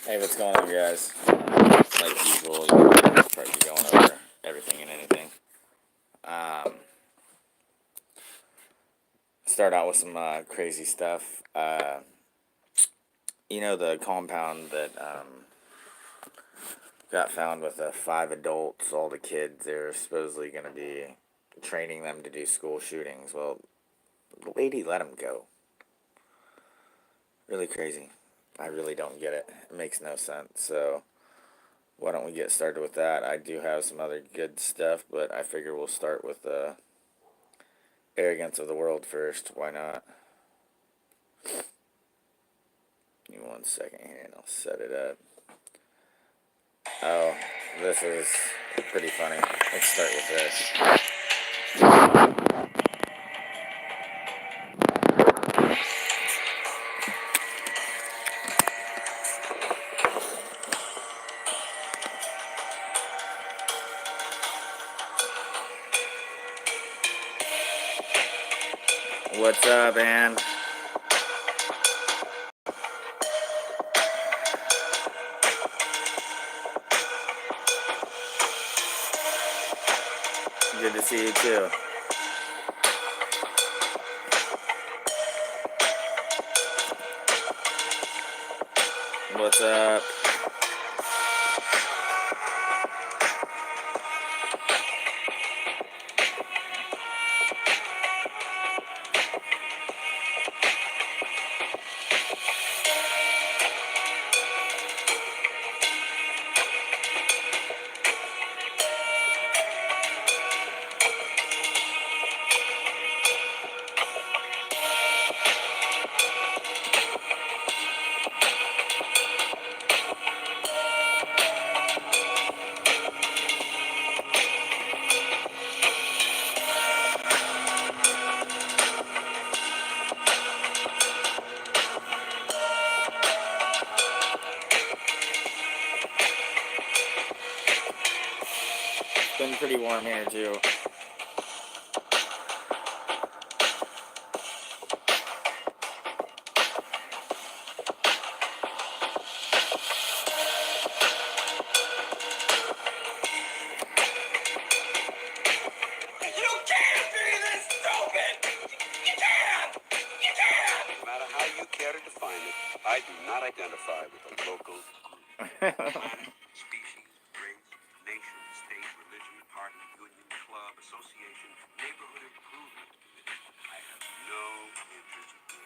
Hey, what's going on, guys? Like usual, probably going over everything and anything. Um, Start out with some crazy stuff. The compound that got found with 5 adults, all the kids. They're supposedly going to be training them to do school shootings. Well, the lady let them go. Really crazy. I really don't get it. It makes no sense. So why don't we get started with that? I do have some other good stuff, but I figure we'll start with the arrogance of the world first. Why not? Give me 1 second here and I'll set it up. Oh, this is pretty funny. Let's start with this. What's up, Ann? Good to see you too. What's up? It's been pretty warm here too. I do not identify with the local species, race, nation, state, religion, party, union, club, association, neighborhood improvement. I have no interest in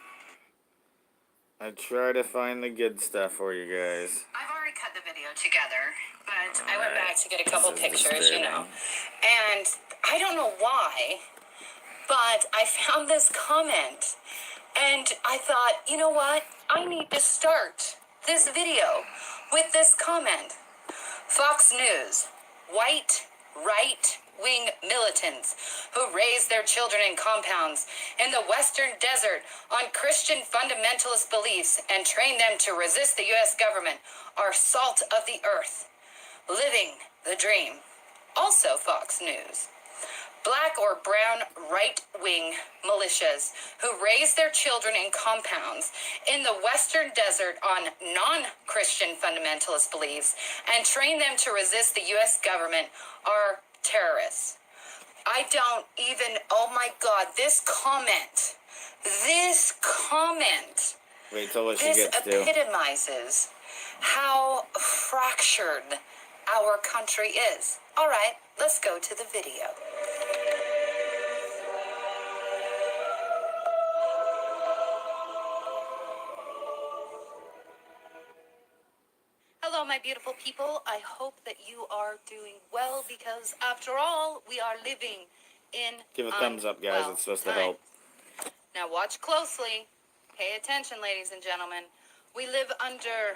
I try to find the good stuff for you guys. I've already cut the video together, but I went back to get a couple pictures, and I don't know why, but I found this comment, and I thought, you know what? I need to start this video with this comment. Fox News, white right-wing militants who raise their children in compounds in the Western Desert on Christian fundamentalist beliefs and train them to resist the U.S. government are salt of the earth, living the dream. Also Fox News. Black or brown right-wing militias who raise their children in compounds in the Western Desert on non-Christian fundamentalist beliefs and train them to resist the U.S. government are terrorists. I don't even, oh my God, this comment, Wait till what she this gets to. epitomizes how fractured our country is. All right, let's go to the video. Hello, my beautiful people. I hope that you are doing well because, after all, we are living in Give a thumbs up, guys. It's supposed to help. Now watch closely. Pay attention, ladies and gentlemen. We live under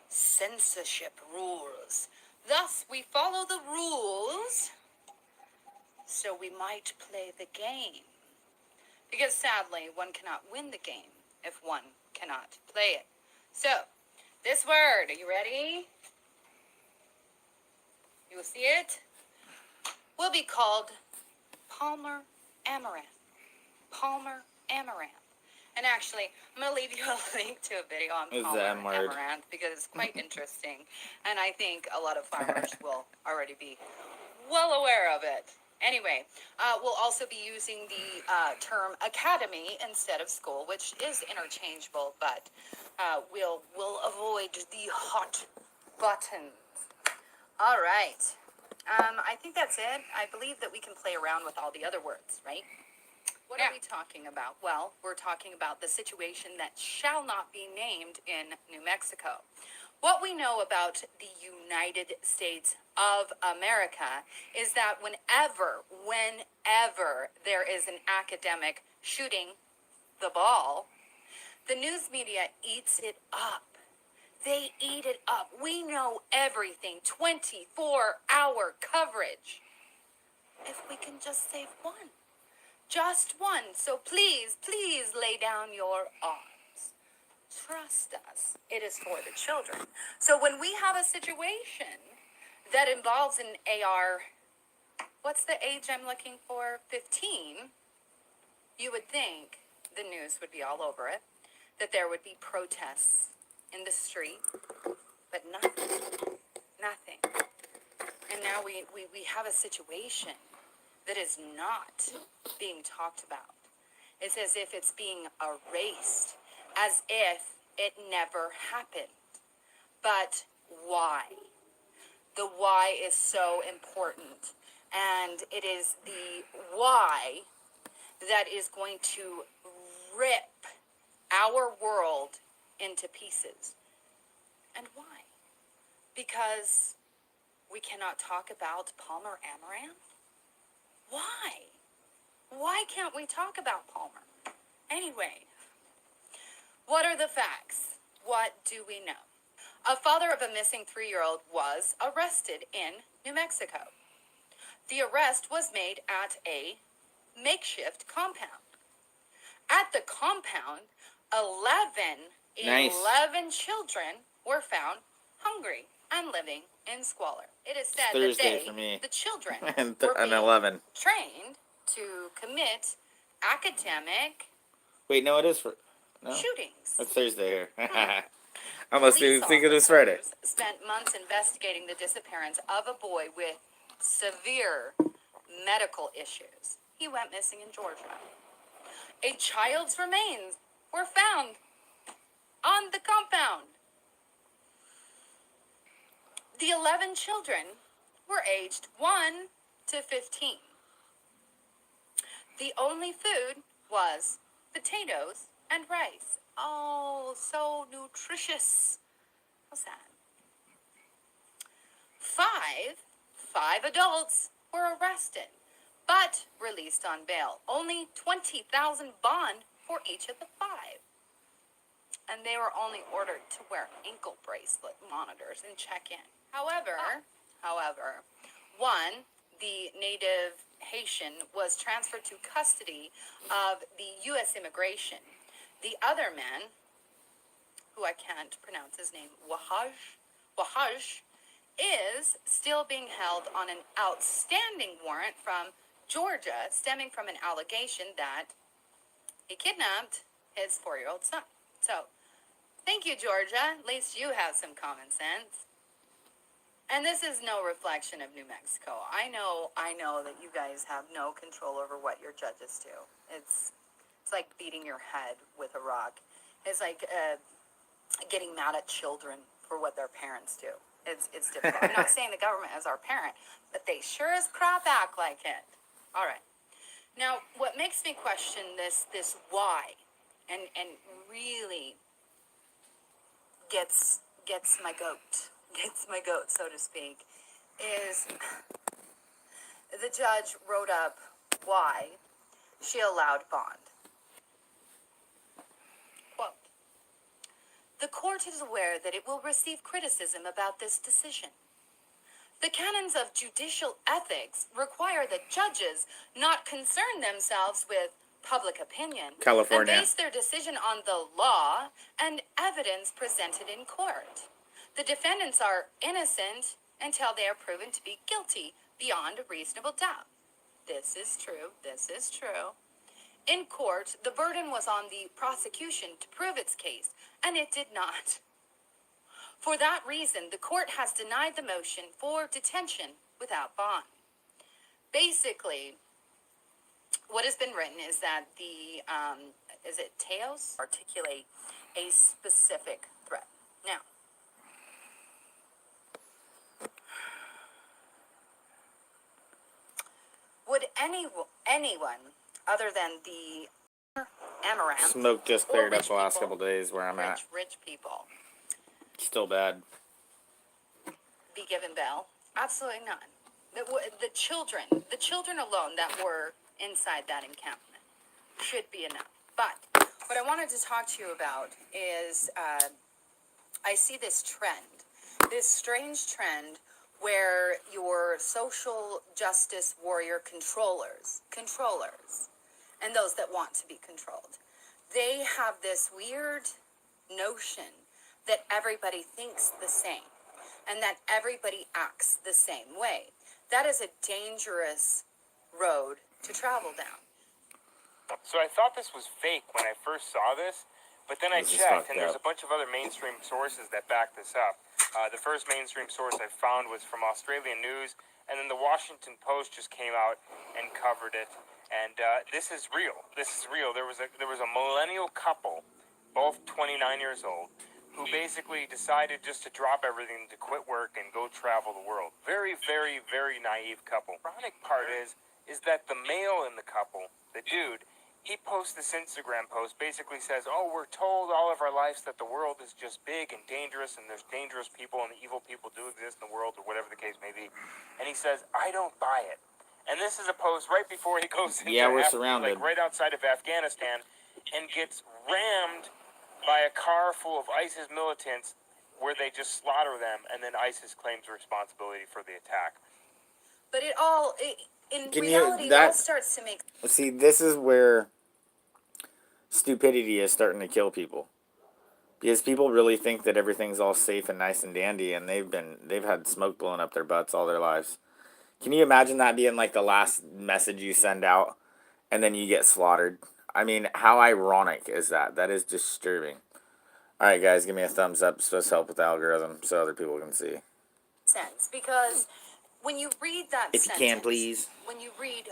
censorship rules. Thus, we follow the rules so we might play the game. Because sadly, one cannot win the game if one cannot play it. So, this word, are you ready? You will see it? Will be called Palmer Amaranth. Palmer Amaranth. And actually, I'm going to leave you a link to a video on Is Palmer that word? amaranth because it's quite interesting. And I think a lot of farmers will already be well aware of it. Anyway, we'll also be using the term academy instead of school, which is interchangeable, but we'll avoid the hot buttons. All right. I think that's it. I believe that we can play around with all the other words, right? What are we talking about? Well, we're talking about the situation that shall not be named in New Mexico. What we know about the United States of America is that whenever there is an academic shooting the ball, the news media eats it up. They eat it up. We know everything. 24-hour coverage. If we can just save one. Just one. So please, please lay down your arms. Trust us. It is for the children. So when we have a situation that involves an AR, what's the age I'm looking for? 15. You would think the news would be all over it, that there would be protests in the street, but nothing. Nothing. And now we have a situation that is not being talked about. It's as if it's being erased, as if it never happened. But why? The why is so important. And it is the why that is going to rip our world into pieces. And why? Because we cannot talk about Palmer Amaranth? Why? Why can't we talk about Palmer? Anyway, what are the facts? What do we know? A father of a missing 3-year-old was arrested in New Mexico. The arrest was made at a makeshift compound. At the compound, 11 children were found hungry and living in squalor. It is said that Thursday for me. the children, And were an being 11. trained to commit academic Wait, no, it is for no. shootings. It's Thursday here. I must Police think it was Friday. officers spent months investigating the disappearance of a boy with severe medical issues. He went missing in Georgia. A child's remains were found on the compound. The 11 children were aged 1 to 15. The only food was potatoes and rice. Oh, so nutritious. How sad. Five adults were arrested, but released on bail. Only $20,000 bond for each of the 5. And they were only ordered to wear ankle bracelet monitors and check in. However, one, the native Haitian, was transferred to custody of the U.S. Immigration. The other man, who I can't pronounce his name, Wahaj, is still being held on an outstanding warrant from Georgia, stemming from an allegation that he kidnapped his 4-year-old son. So, thank you, Georgia. At least you have some common sense. And this is no reflection of New Mexico. I know that you guys have no control over what your judges do. It's like beating your head with a rock. It's like getting mad at children for what their parents do. It's difficult. I'm not saying the government is our parent, but they sure as crap act like it. All right. Now, what makes me question this why, and really gets my goat, so to speak, is the judge wrote up why she allowed bond. Quote, "The court is aware that it will receive criticism about this decision. The canons of judicial ethics require that judges not concern themselves with public opinion California. and base their decision on the law and evidence presented in court. The defendants are innocent until they are proven to be guilty beyond a reasonable doubt. This is true. In court, the burden was on the prosecution to prove its case, and it did not. For that reason, the court has denied the motion for detention without bond. Basically, what has been written is that the, is it Teos? Articulate a specific threat. Now, would anyone other than the Amaranth Smoke just or cleared up rich the last people, couple days where I'm at. rich people, Still bad. be given bail? Absolutely not. The children alone that were inside that encampment should be enough. But what I wanted to talk to you about is I see this trend, this strange trend where your social justice warrior controllers, and those that want to be controlled, they have this weird notion that everybody thinks the same and that everybody acts the same way. That is a dangerous road to travel down. So I thought this was fake when I first saw this, but then I This is checked, fucked and there's up. a bunch of other mainstream sources that back this up. The first mainstream source I found was from Australian News, and then the Washington Post just came out and covered it. And this is real. This is real. There was a millennial couple, both 29 years old, who basically decided just to drop everything to quit work and go travel the world. Very, very, very naive couple. The ironic part is that the male in the couple, the dude, he posts this Instagram post, basically says, oh, we're told all of our lives that the world is just big and dangerous, and there's dangerous people and evil people do exist in the world, or whatever the case may be. And he says, I don't buy it. And this is a post right before he goes into Yeah, we're surrounded. like right outside of Afghanistan, and gets rammed by a car full of ISIS militants where they just slaughter them, and then ISIS claims responsibility for the attack. But in Can reality, you, it all that, starts to make see, this is where stupidity is starting to kill people. Because people really think that everything's all safe and nice and dandy, and they've had smoke blowing up their butts all their lives. Can you imagine that being like the last message you send out, and then you get slaughtered? I mean, how ironic is that? That is disturbing. All right, guys, give me a thumbs up. It's supposed to help with the algorithm so other people can see. sense, because when you read that If you sentence, can, please. when you read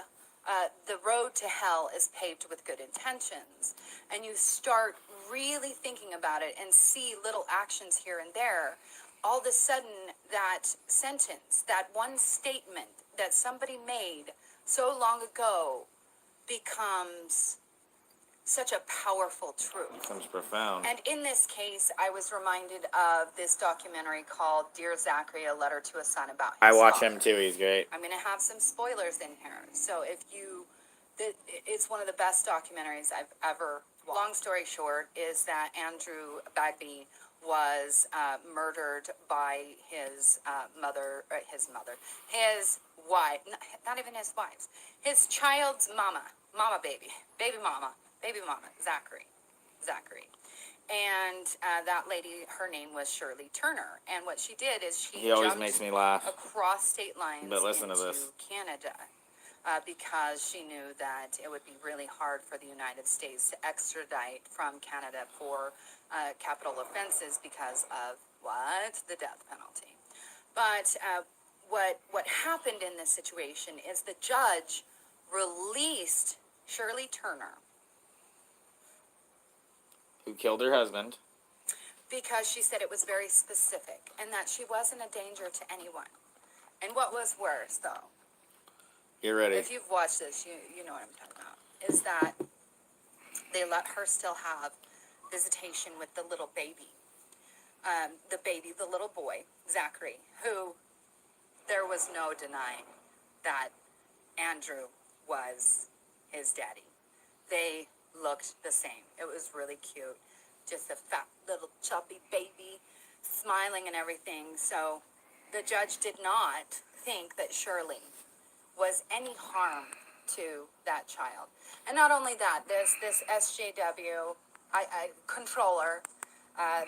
the road to hell is paved with good intentions, and you start really thinking about it and see little actions here and there, all of a sudden that sentence, that one statement that somebody made so long ago becomes such a powerful truth. Becomes profound. And in this case, I was reminded of this documentary called Dear Zachary, A Letter to a Son about his I watch father. him too. He's great. I'm going to have some spoilers in here. So it's one of the best documentaries I've ever watched. Long story short is that Andrew Bagby was murdered by his wife, not even his wife's, his child's mama, baby mama, Zachary. And that lady, her name was Shirley Turner. And what she did is she He always jumped makes me laugh. across state lines But listen to into this. Canada because she knew that it would be really hard for the United States to extradite from Canada for capital offenses because of the death penalty. But what happened in this situation is the judge released Shirley Turner Who killed her husband. because she said it was very specific and that she wasn't a danger to anyone. And what was worse, though, Get ready. if you've watched this, you know what I'm talking about, is that they let her still have visitation with the little baby. The little boy, Zachary, who there was no denying that Andrew was his daddy. They looked the same. It was really cute. Just a fat little chubby baby, smiling and everything. So the judge did not think that Shirley was any harm to that child. And not only that, this SJW controller,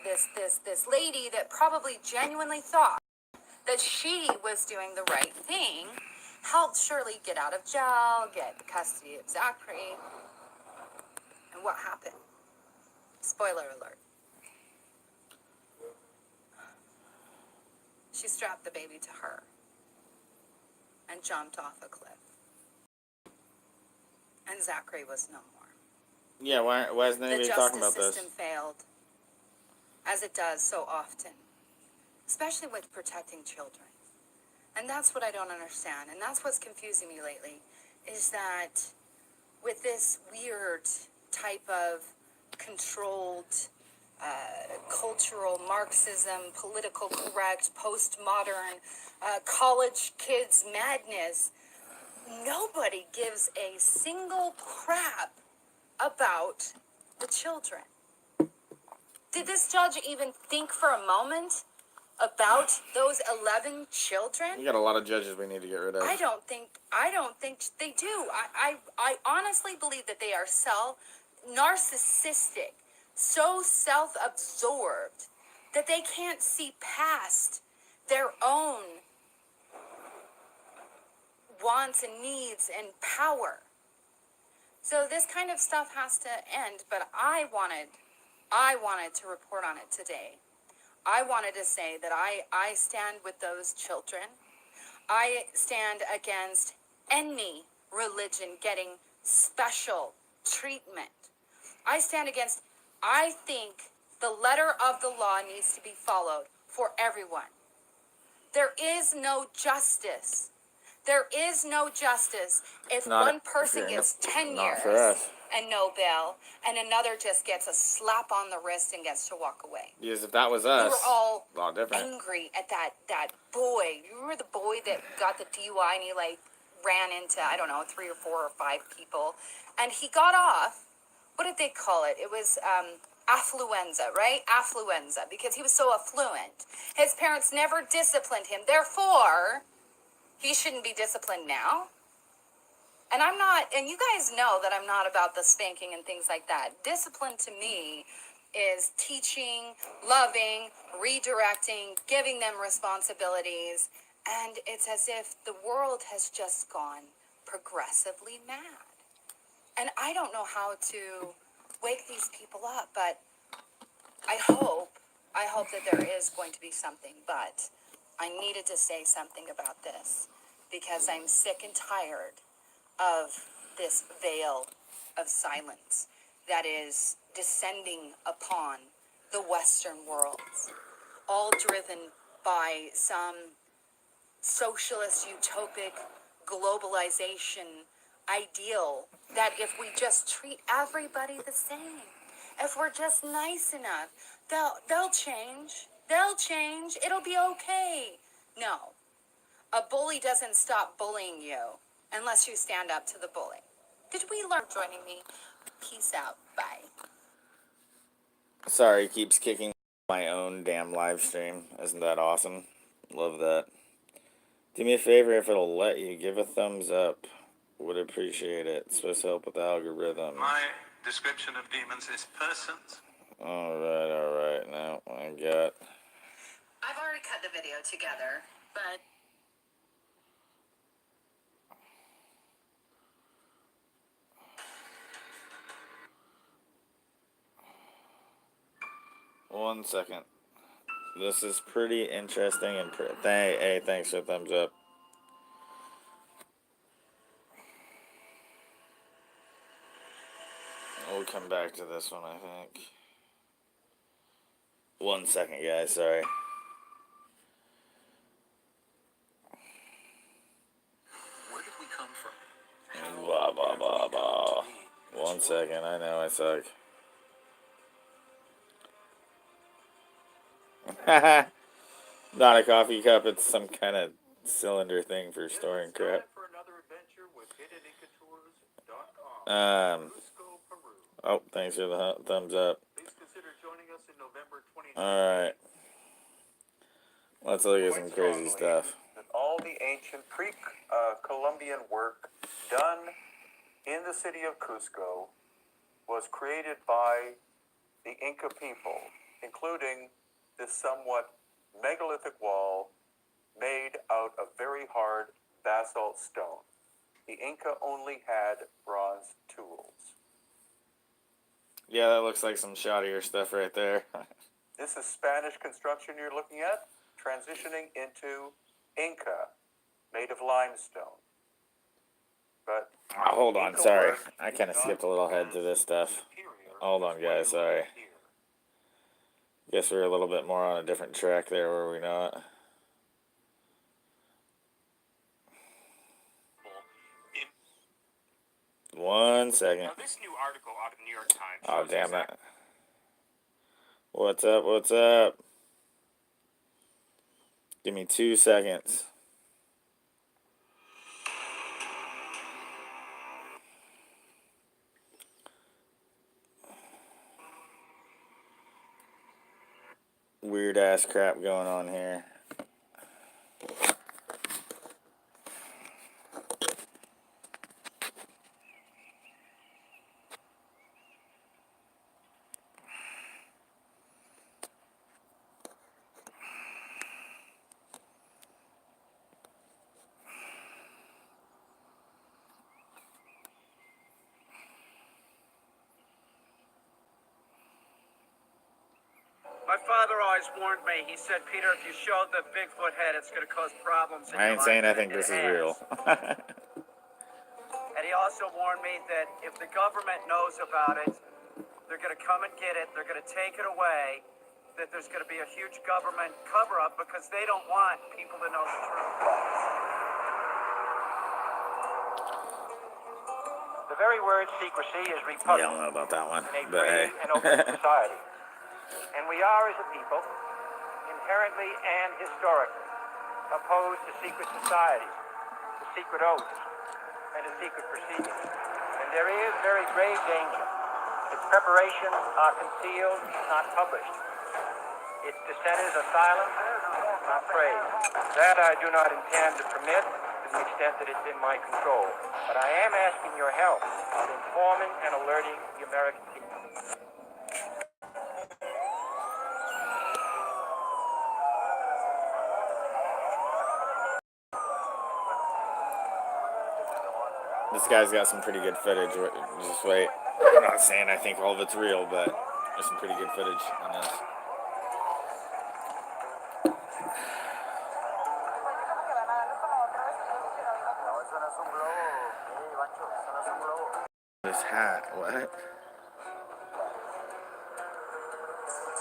this lady that probably genuinely thought that she was doing the right thing, helped Shirley get out of jail, get custody of Zachary. And what happened? Spoiler alert. She strapped the baby to her and jumped off a cliff. And Zachary was no more. Yeah, why isn't The anybody talking justice about this? system failed, as it does so often, especially with protecting children. And that's what I don't understand. And that's what's confusing me lately, is that with this weird type of controlled cultural Marxism, political correct, postmodern, college kids madness, nobody gives a single crap about the children. Did this judge even think for a moment about those 11 children? We got a lot of judges we need to get rid of. I don't think they do. I honestly believe that they are narcissistic, so self-absorbed that they can't see past their own wants and needs and power. So this kind of stuff has to end, but I wanted to report on it today. I wanted to say that I stand with those children. I stand against any religion getting special treatment. I think the letter of the law needs to be followed for everyone. There is no justice. There is no justice if one person gets 10 not years for us. and no bail, and another just gets a slap on the wrist and gets to walk away. Because if that was us, We were all a lot different. angry at that boy. You remember the boy that got the DUI and he ran into, I don't know, 3 or 4 or 5 people, and he got off. What did they call it? It was affluenza, right? Affluenza, because he was so affluent. His parents never disciplined him. Therefore, he shouldn't be disciplined now. And I'm not, and you guys know that I'm not about the spanking and things like that. Discipline to me is teaching, loving, redirecting, giving them responsibilities. And it's as if the world has just gone progressively mad. And I don't know how to wake these people up, but I hope that there is going to be something. But I needed to say something about this because I'm sick and tired of this veil of silence that is descending upon the Western world, all driven by some socialist, utopic globalization ideal that if we just treat everybody the same, if we're just nice enough, they'll change. They'll change. It'll be okay. No. A bully doesn't stop bullying you unless you stand up to the bully. Did we learn joining me? Peace out. Bye. Sorry, keeps kicking my own damn live stream. Isn't that awesome? Love that. Do me a favor, if it'll let you, give a thumbs up. Would appreciate it. It's supposed to help with the algorithm. My description of demons is persons. Alright. Now, I got... I've already cut the video together, but... One second. This is pretty interesting and hey, thanks for the thumbs up. We'll come back to this one, I think. 1 second, guys, sorry. Where did we come from? Blah, blah, blah, blah. 1 second, I know I suck. Not a coffee cup, it's some kind of cylinder thing for storing crap. For another adventure with hiddenincatours.com. Oh, thanks for the thumbs up. Please consider joining us in November 2019. Alright. Let's look at some crazy stuff. That all the ancient pre-Columbian work done in the city of Cusco was created by the Inca people, including this somewhat megalithic wall made out of very hard basalt stone. The Inca only had bronze tools. Yeah, that looks like some shoddier stuff right there. This is Spanish construction you're looking at, transitioning into Inca, made of limestone. But Oh, hold on, Inca sorry. work I kind of is skipped a done little ahead to this stuff. superior Hold on, is what guys, you're sorry. looking here. Guess we're a little bit more on a different track there, were we not? One second. Now, this new article out of the New York Times Oh, shows damn exactly it. What's up? What's up? Give me 2 seconds. Weird ass crap going on here. My father always warned me. He said, Peter, if you show the Bigfoot head, it's going to cause problems in I your ain't life. saying I And think this is has. real. And he also warned me that if the government knows about it, they're going to come and get it. They're going to take it away. That there's going to be a huge government cover-up because they don't want people to know the truth. The very word secrecy is Yeah, I repugnant don't know about that one, in a but free hey. and open society. And we are, as a people, inherently and historically opposed to secret societies, to secret oaths, and to secret proceedings. And there is very grave danger. Its preparations are concealed, not published. Its dissenters are silent, not praised. That I do not intend to permit to the extent that it's in my control. But I am asking your help in informing and alerting the American people. This guy's got some pretty good footage. Just wait. I'm not saying I think all of it's real, but there's some pretty good footage on this. This hat, what?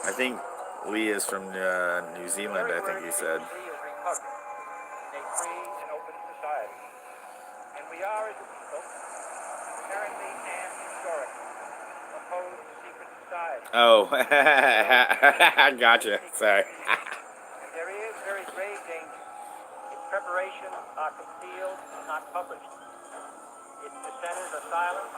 I think Lee is from New Zealand, I think he said. Secrecy is repugnant in a free and open society. And we are, as a people, inherently and historically opposed to secret societies. Oh, I gotcha. Sorry. And there is very grave danger. Its preparations are concealed, not published. Its dissenters are silent,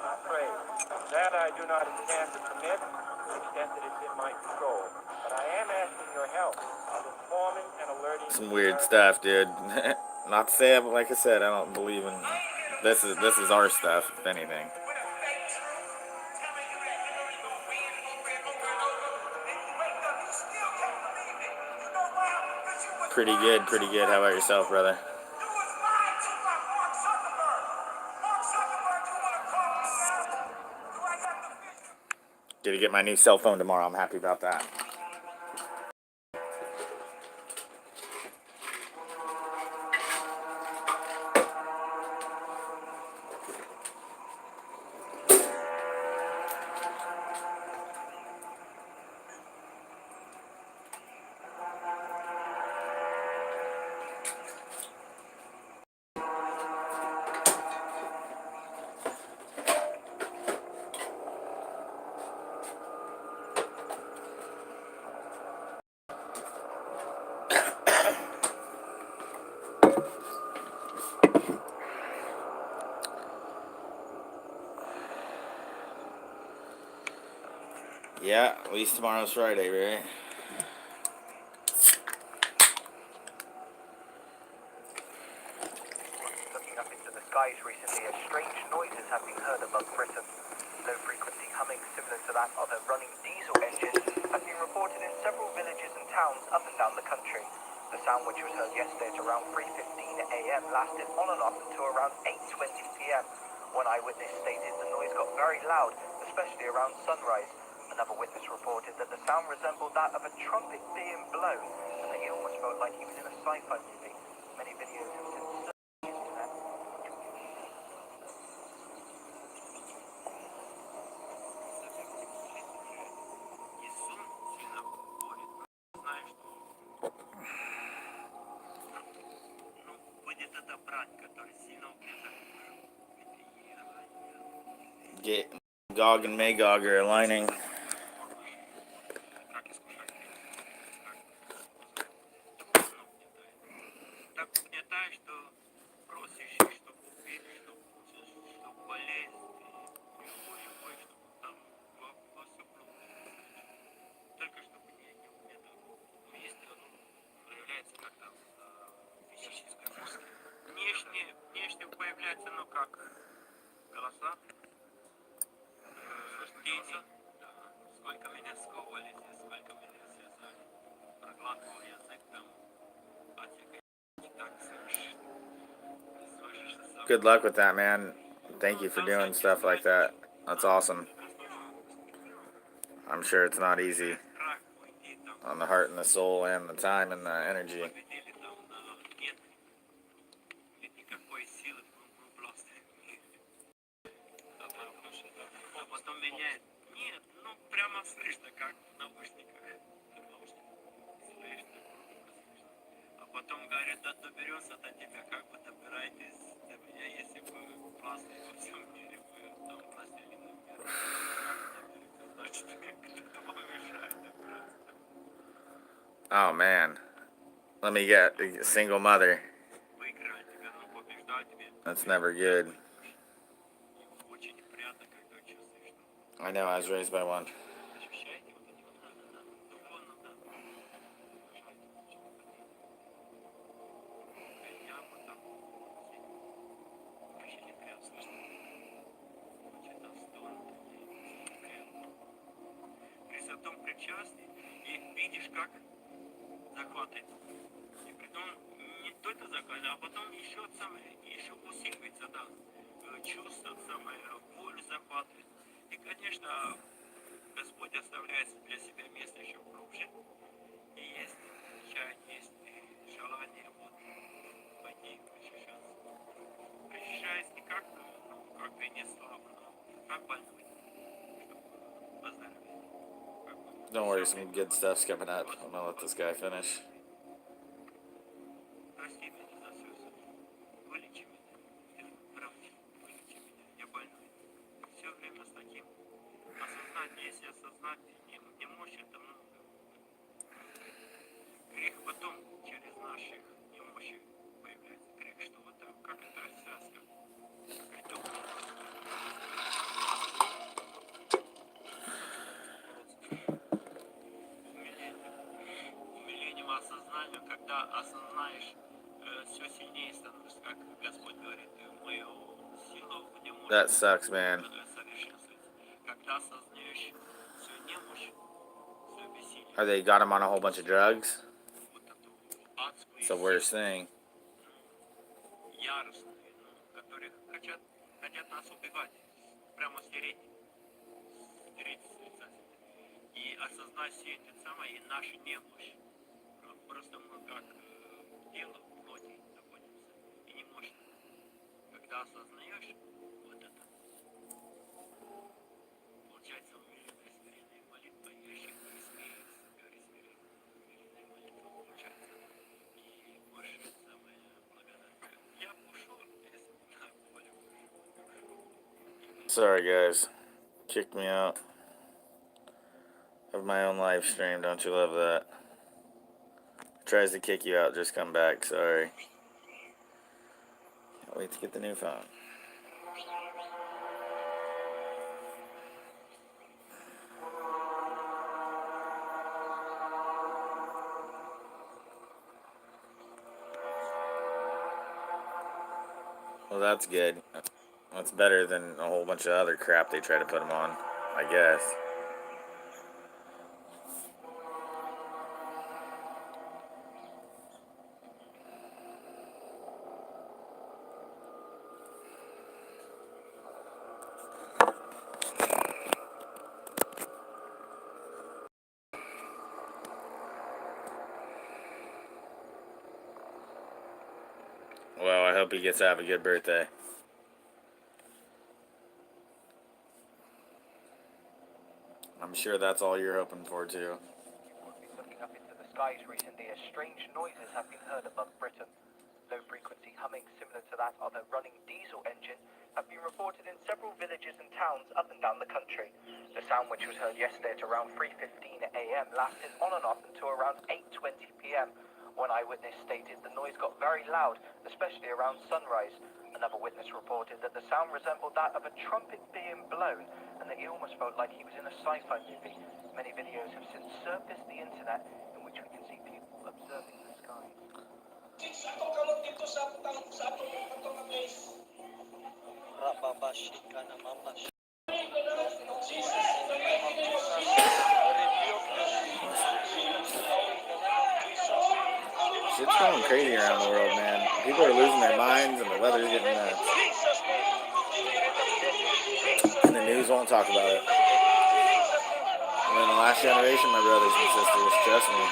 not praised. That I do not intend to permit to the extent that it's in my control. But I am asking your help in informing and alerting. Some weird stuff, dude. Not to say, like I said, I don't believe in this. Is our stuff, if anything. Pretty good, pretty good. How about yourself, brother? Get to get my new cell phone tomorrow. I'm happy about that. Yeah, at least tomorrow's Friday, right? Looking up into the skies recently, as strange noises have been heard above Britain. Low frequency humming similar to that of a running diesel engine has been reported in several villages and towns up and down the country. The sound, which was heard yesterday at around 3:15 a.m., lasted on and off until around 8:20 p.m. One eyewitness stated the noise got very loud as especially around sunrise. Another witness reported that the sound resembled that of a trumpet being blown, and that he almost felt like he was in a sci-fi movie. Many videos have since surfaced on the internet. Get Gog and Magog are aligning. Так угнетаешь, что просишь, чтобы убили, чтобы болезнь, любой, чтобы там во все только чтобы не угнетал. Но если оно проявляется как-то физической форме, внешне появляется, но как голоса, тени, да, сколько меня сковали здесь, сколько меня связали, проглатывал язык там, от всякой так слышишь. Good luck with that, man. Thank you for doing stuff like that. That's awesome. I'm sure it's not easy on the heart and the soul and the time and the energy. А потом меняет. Нет, ну прямо слышно, как в наушниках. Слышно. А потом говорят, да доберется до тебя, как вы добираетесь до меня, если вы классный во всем мире, вы там населенный мир. Значит, кто вам мешает добраться? Oh man. Let me get a single mother. Выиграть тебя, ну побеждать тебя. That's never good. Очень неприятно, когда чувствуешь, что I know, I was raised by one. ощущаете вот эти вот духовно, да. Я вот так вообще неприятно слышно. Очень там стон, неприятно. При святом причастии и видишь, как захватывает. И притом не только захватывает, а потом еще самое, еще усиливается, да, чувство самое, волю захватывает. И, конечно, Господь оставляет для себя место еще глубже. И есть чаяние, есть желание вот пойти причащаться. Причащаясь не как, ну, как венец славы, но как больной, чтобы поздоровить. Don't worry, some good stuff's coming up. I'm gonna let this guy finish. Прости меня за свою совесть. Вылечи меня. Врач, вылечи меня. Я больной. Все время с таким. Осознать, если осознать не мощь, это много. Грех потом через наших немощи появляется. Грех, что вот так, как это связка. Как это умилением осознания, когда осознаешь, все сильнее становишься, как Господь говорит, мою силу в немощи. That sucks, man. Совершенствуется. Когда осознаешь свою немощь, свое бессилие, Are they got him on a whole bunch of drugs? вот эту адскую It's the worst thing. яростную, которые хотят нас убивать, прямо стереть с лица. И осознать все это самое, и нашу немощь. Просто мы как тело в плоти находимся. И не можем. Когда осознаешь вот это, получается умеренная смиренная молитва, и еще не смеется, говорит смиренная молитва, получается. И больше самое благодарное. Я ушел, если на поле ушел. Sorry, guys. Kicked me out of my own live stream. Don't you love that? Tries to kick you out, just come back. Sorry. Can't wait to get the new phone. Well, that's good. That's better than a whole bunch of other crap they try to put them on, I guess. Well, I hope he gets to have a good birthday. I'm sure that's all you're hoping for, too. Looking up into the skies recently as strange noises have been heard above Britain. Low-frequency humming similar to that of a running diesel engine have been reported in several villages and towns up and down the country. The sound, which was heard yesterday at around 3:15 a.m., lasted on and off until around 8:20 p.m. One eyewitness stated the noise got very loud, especially around sunrise. Another witness reported that the sound resembled that of a trumpet being blown, and that he almost felt like he was in a sci-fi movie. Many videos have since surfaced the internet in which we can see people observing the skies. Shit's going crazy around the world, man. People are losing their minds and the weather's getting nuts. And the news won't talk about it. We're in the last generation, my brothers and sisters, trust me.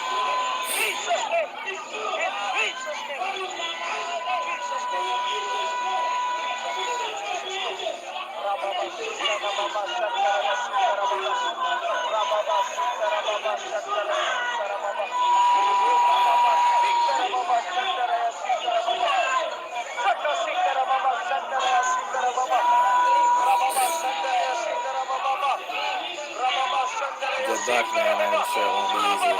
Good luck, man. I'm sure it won't be easy.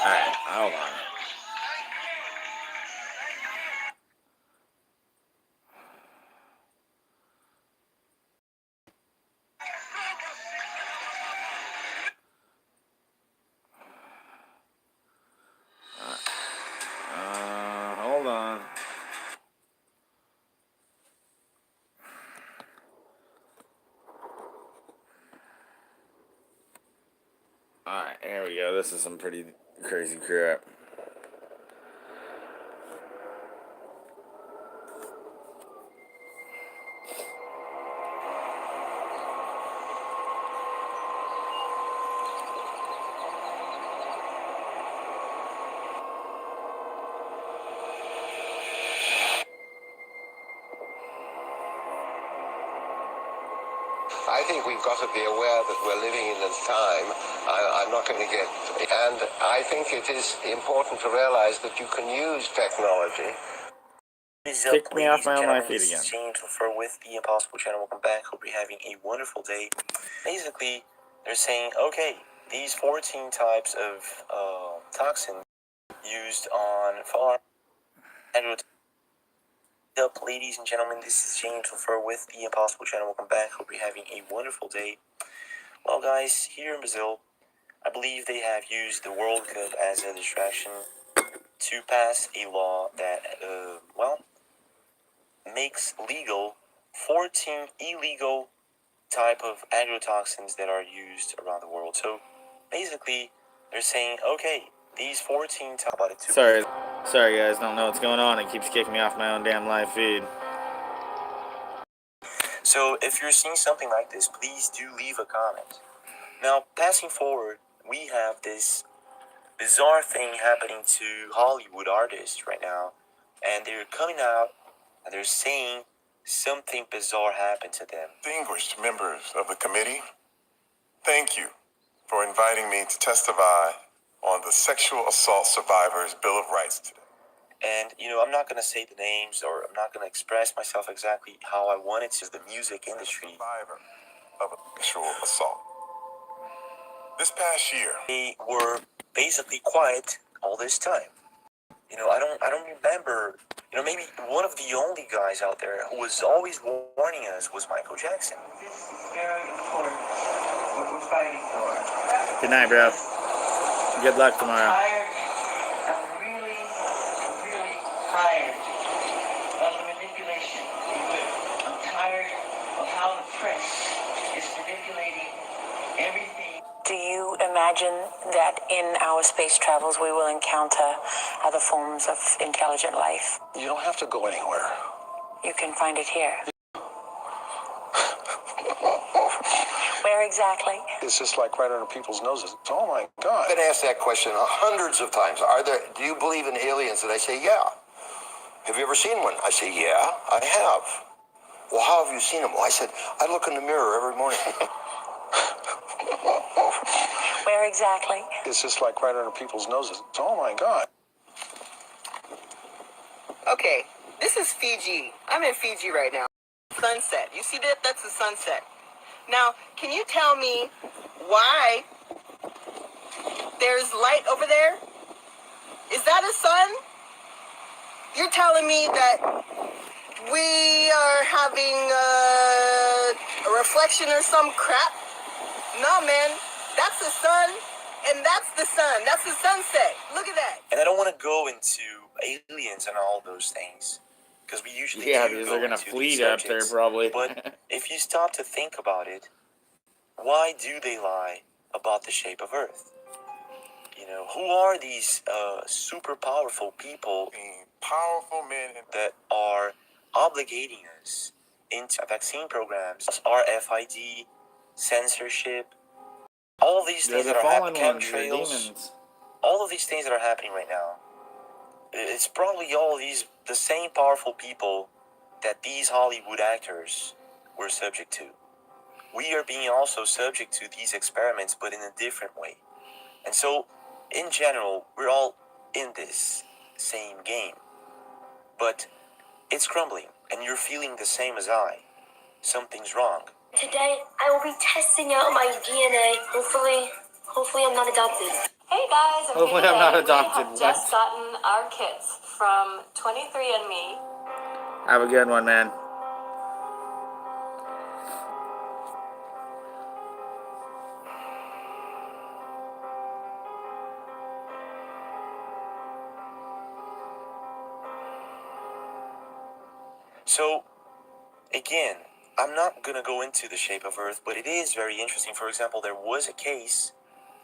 Alright, hold on. Hold on. Alright, there we go. This is some pretty crazy crap. I think we've got to be aware that we're living in a time. I'm not going to get... And I think it is important to realize that you can use technology. Kick me off my own live feed again. James with the Impossible Channel. Welcome back. Hope you're having a wonderful day. Basically, they're saying, okay, these 14 types of toxins used on fallout. What's up, ladies and gentlemen? This is James with the Impossible Channel. Welcome back. Hope you're having a wonderful day. Well, guys, here in Brazil, I believe they have used the World Cup as a distraction to pass a law that, makes legal 14 illegal type of agrotoxins that are used around the world. So, basically, they're saying, okay, these 14 about it too. Sorry guys, don't know what's going on. It keeps kicking me off my own damn live feed. So if you're seeing something like this, please do leave a comment. Now, passing forward, we have this bizarre thing happening to Hollywood artists right now, and they're coming out and they're saying something bizarre happened to them. Distinguished members of the committee, thank you for inviting me to testify on the Sexual Assault Survivors Bill of Rights today. And, I'm not going to say the names, or I'm not going to express myself exactly how I want it to the music industry. Survivor of a sexual assault. This past year, They were basically quiet all this time. I don't remember, maybe one of the only guys out there who was always warning us was Michael Jackson. This is very important, what we're fighting for. Good night, bro. Good luck tomorrow. I'm really tired of the manipulation. I'm tired of how the press is manipulating everything. Do you imagine imagine that in our space travels we will encounter other forms of intelligent life? You don't have to go anywhere. You can find it here. Where exactly? It's just like right under people's noses. Oh my God. I've been asked that question hundreds of times. Do you believe in aliens? And I say, yeah. Have you ever seen one? I say, yeah, I have. Well, how have you seen them? Well, I said, I look in the mirror every morning. Where exactly? It's just like right under people's noses. Oh my God. Okay, this is Fiji. I'm in Fiji right now. Sunset. You see that? That's the sunset. Now, can you tell me why there's light over there? Is that a sun? You're telling me that we are having a reflection or some crap? No, man. That's the sun, and that's the sun. That's the sunset. Look at that. And I don't want to go into aliens and all those things, because we usually Yeah, do because go they're gonna into these fleet up there subjects. probably. But if you stop to think about it, why do they lie about the shape of Earth? You know, who are these super powerful people Powerful men that are obligating us into vaccine programs, RFID, censorship, all of these They're things the that are fallen happening, ones, they're chemtrails, demons. all of these things that are happening right now. It's probably all of these, the same powerful people that these Hollywood actors were subject to. We are being also subject to these experiments, but in a different way. And so, in general, we're all in this same game. But it's crumbling, and you're feeling the same as I. Something's wrong. Today, I will be testing out my DNA. Hopefully I'm not adopted. Hey guys, I'm Hopefully here I'm today. not adopted. We have What? just gotten our kits from 23andMe. Have a good one, man. So, again, I'm not going to go into the shape of Earth, but it is very interesting. For example, there was a case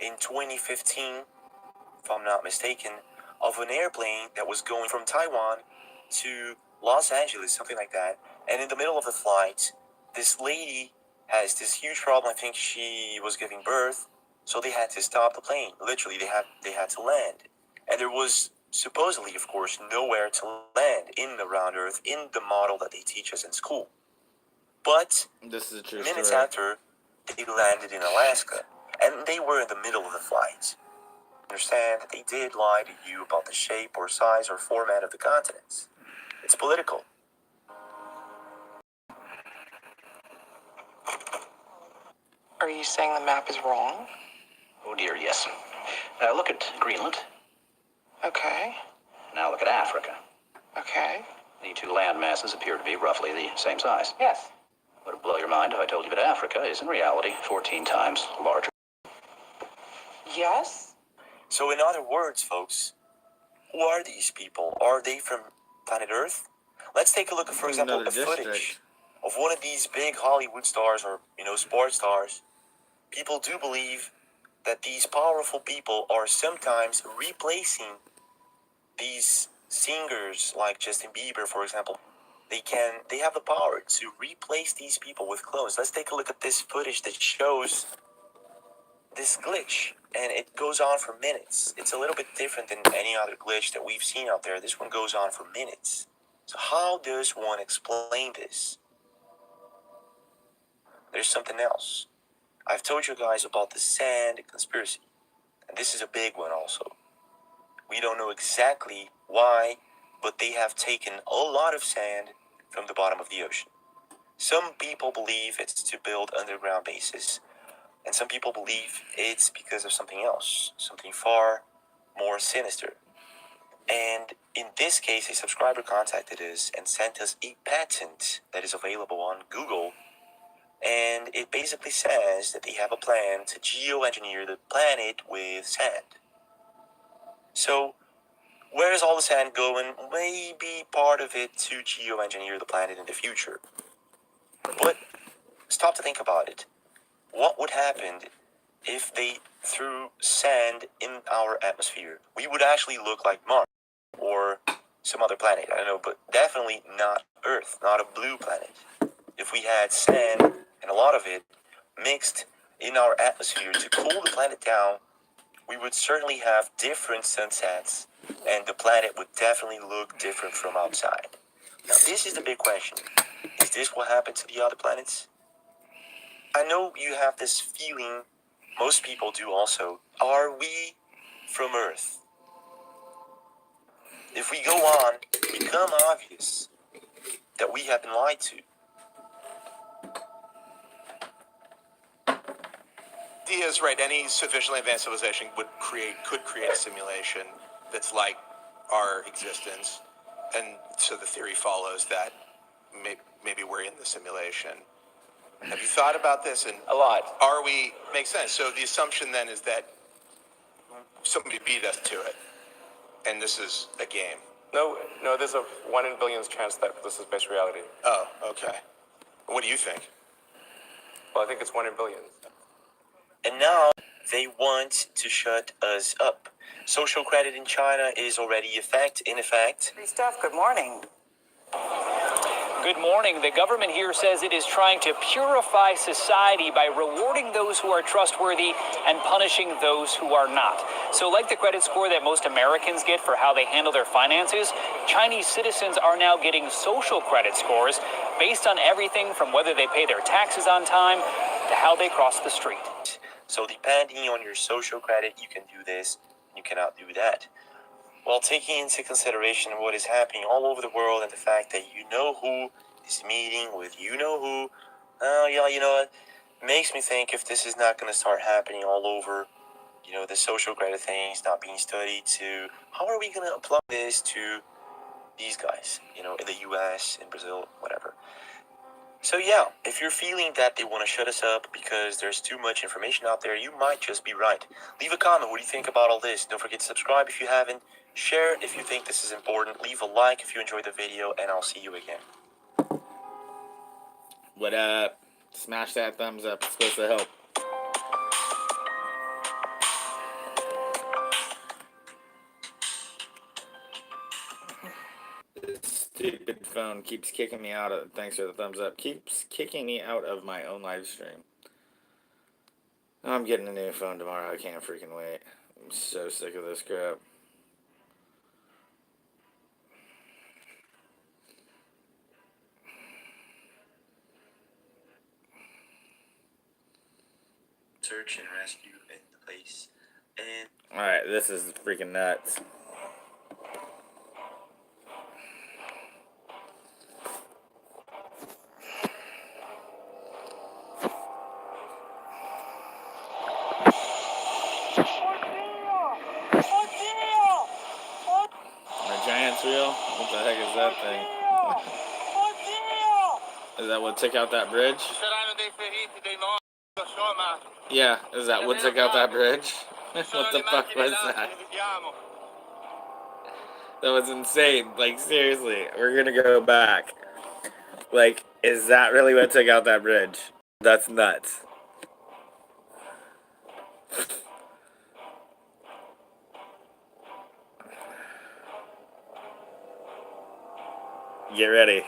in 2015, if I'm not mistaken, of an airplane that was going from Taiwan to Los Angeles, something like that. And in the middle of the flight, this lady has this huge problem. I think she was giving birth, so they had to stop the plane. Literally, they had to land. And there was supposedly, of course, nowhere to land in the round Earth in the model that they teach us in school. But This is a true minutes story. after, they landed in Alaska, and they were in the middle of the flight. Understand that they did lie to you about the shape or size or format of the continents. It's political. Are you saying the map is wrong? Oh dear, yes. Look at Greenland. Okay. Now look at Africa. Okay. The two land masses appear to be roughly the same size. Yes. Would it blow your mind if I told you that Africa is in reality 14 times larger? Yes? So in other words, folks, who are these people? Are they from planet Earth? Let's take a look at, for example, Another the footage district. of one of these big Hollywood stars or, sports stars. People do believe that these powerful people are sometimes replacing these singers like Justin Bieber, for example. They have the power to replace these people with clones. Let's take a look at this footage that shows this glitch, and it goes on for minutes. It's a little bit different than any other glitch that we've seen out there. This one goes on for minutes. So how does one explain this? There's something else. I've told you guys about the sand conspiracy, and this is a big one also. We don't know exactly why, but they have taken a lot of sand from the bottom of the ocean. Some people believe it's to build underground bases, and some people believe it's because of something else, something far more sinister. And in this case, a subscriber contacted us and sent us a patent that is available on Google. And it basically says that they have a plan to geoengineer the planet with sand. So, where is all the sand going? Maybe part of it to geoengineer the planet in the future. But stop to think about it. What would happen if they threw sand in our atmosphere, we would actually look like Mars or some other planet. I don't know, but definitely not Earth, not a blue planet. If we had sand and a lot of it mixed in our atmosphere to cool the planet down, we would certainly have different sunsets, and the planet would definitely look different from outside. Now, this is the big question. Is this what happened to the other planets? I know you have this feeling, most people do also. Are we from Earth? If we go on, it becomes obvious that we have been lied to. Dia's right. Any sufficiently advanced civilization could create a simulation that's like our existence, and so the theory follows that maybe we're in the simulation. Have you thought about this? And A lot. are we? Makes sense. So the assumption then is that somebody beat us to it, and this is a game. No, there's a 1 in billions chance that this is based reality. Oh, okay. What do you think? Well, I think it's 1 in billions. And now they want to shut us up. Social credit in China is already in effect. Stuff. Good morning. Good morning. The government here says it is trying to purify society by rewarding those who are trustworthy and punishing those who are not. So like the credit score that most Americans get for how they handle their finances, Chinese citizens are now getting social credit scores based on everything from whether they pay their taxes on time to how they cross the street. So depending on your social credit, you can do this, you cannot do that. While taking into consideration what is happening all over the world and the fact that you know who is meeting with you know who, yeah, you know what, makes me think if this is not going to start happening all over, you know, the social credit things not being studied to, how are we going to apply this to these guys, you know, in the US, in Brazil, whatever. So yeah, if you're feeling that they want to shut us up because there's too much information out there, you might just be right. Leave a comment. What do you think about all this? Don't forget to subscribe if you haven't. Share it if you think this is important. Leave a like if you enjoyed the video, and I'll see you again. What up? Smash that thumbs up. It's supposed to help. This stupid phone keeps kicking me out of, thanks for the thumbs up, keeps kicking me out of my own live stream. I'm getting a new phone tomorrow. I can't freaking wait. I'm so sick of this crap. Search and rescue in the place. And alright, this is freaking nuts. The Giants real? What the heck is that thing? Is that what took out that bridge? Yeah, is that what took out that bridge? What the fuck was that? That was insane. Like, seriously, we're gonna go back. Like, is that really what took out that bridge? That's nuts. Get ready.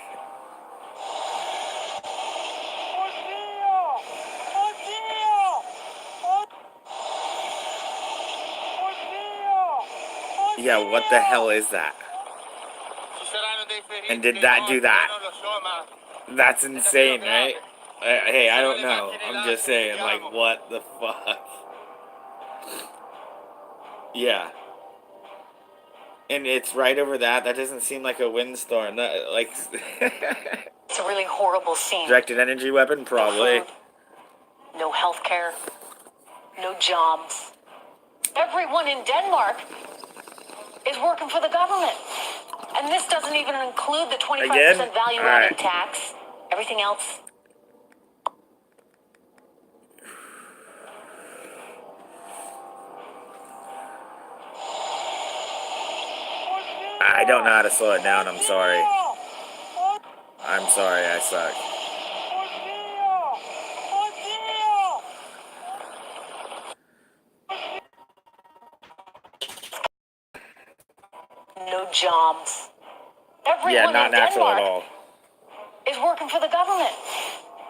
Yeah, what the hell is that? And did that do that? That's insane, right? Hey, I don't know. I'm just saying, like, what the fuck? Yeah. And it's right over that. That doesn't seem like a windstorm. That, like, It's a really horrible scene. directed energy weapon, probably. No health care. No jobs. Everyone in Denmark is working for the government. And this doesn't even include the 25% Again? value-added Alright. tax. Everything else. I don't know how to slow it down. I'm sorry. I'm sorry. I suck. no jobs. Everyone Yeah, not in natural Denmark at all. is working for the government.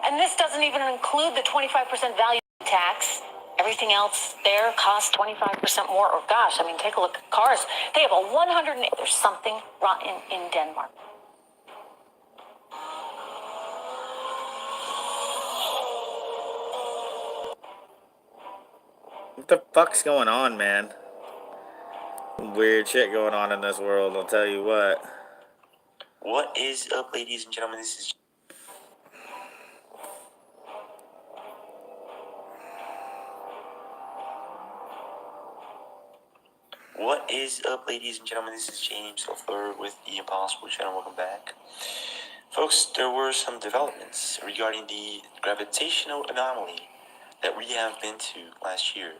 And this doesn't even include the 25% value tax. Everything else there costs 25% more. Or gosh, I mean, take a look at cars. They have a 100. There's something rotten in Denmark. What the fuck's going on, man? Weird shit going on in this world, I'll tell you what. What is up, ladies and gentlemen? This is What is up, ladies and gentlemen? This is James LaFleur with the Impossible Channel. Welcome back. Folks, there were some developments regarding the gravitational anomaly that we have been to last year.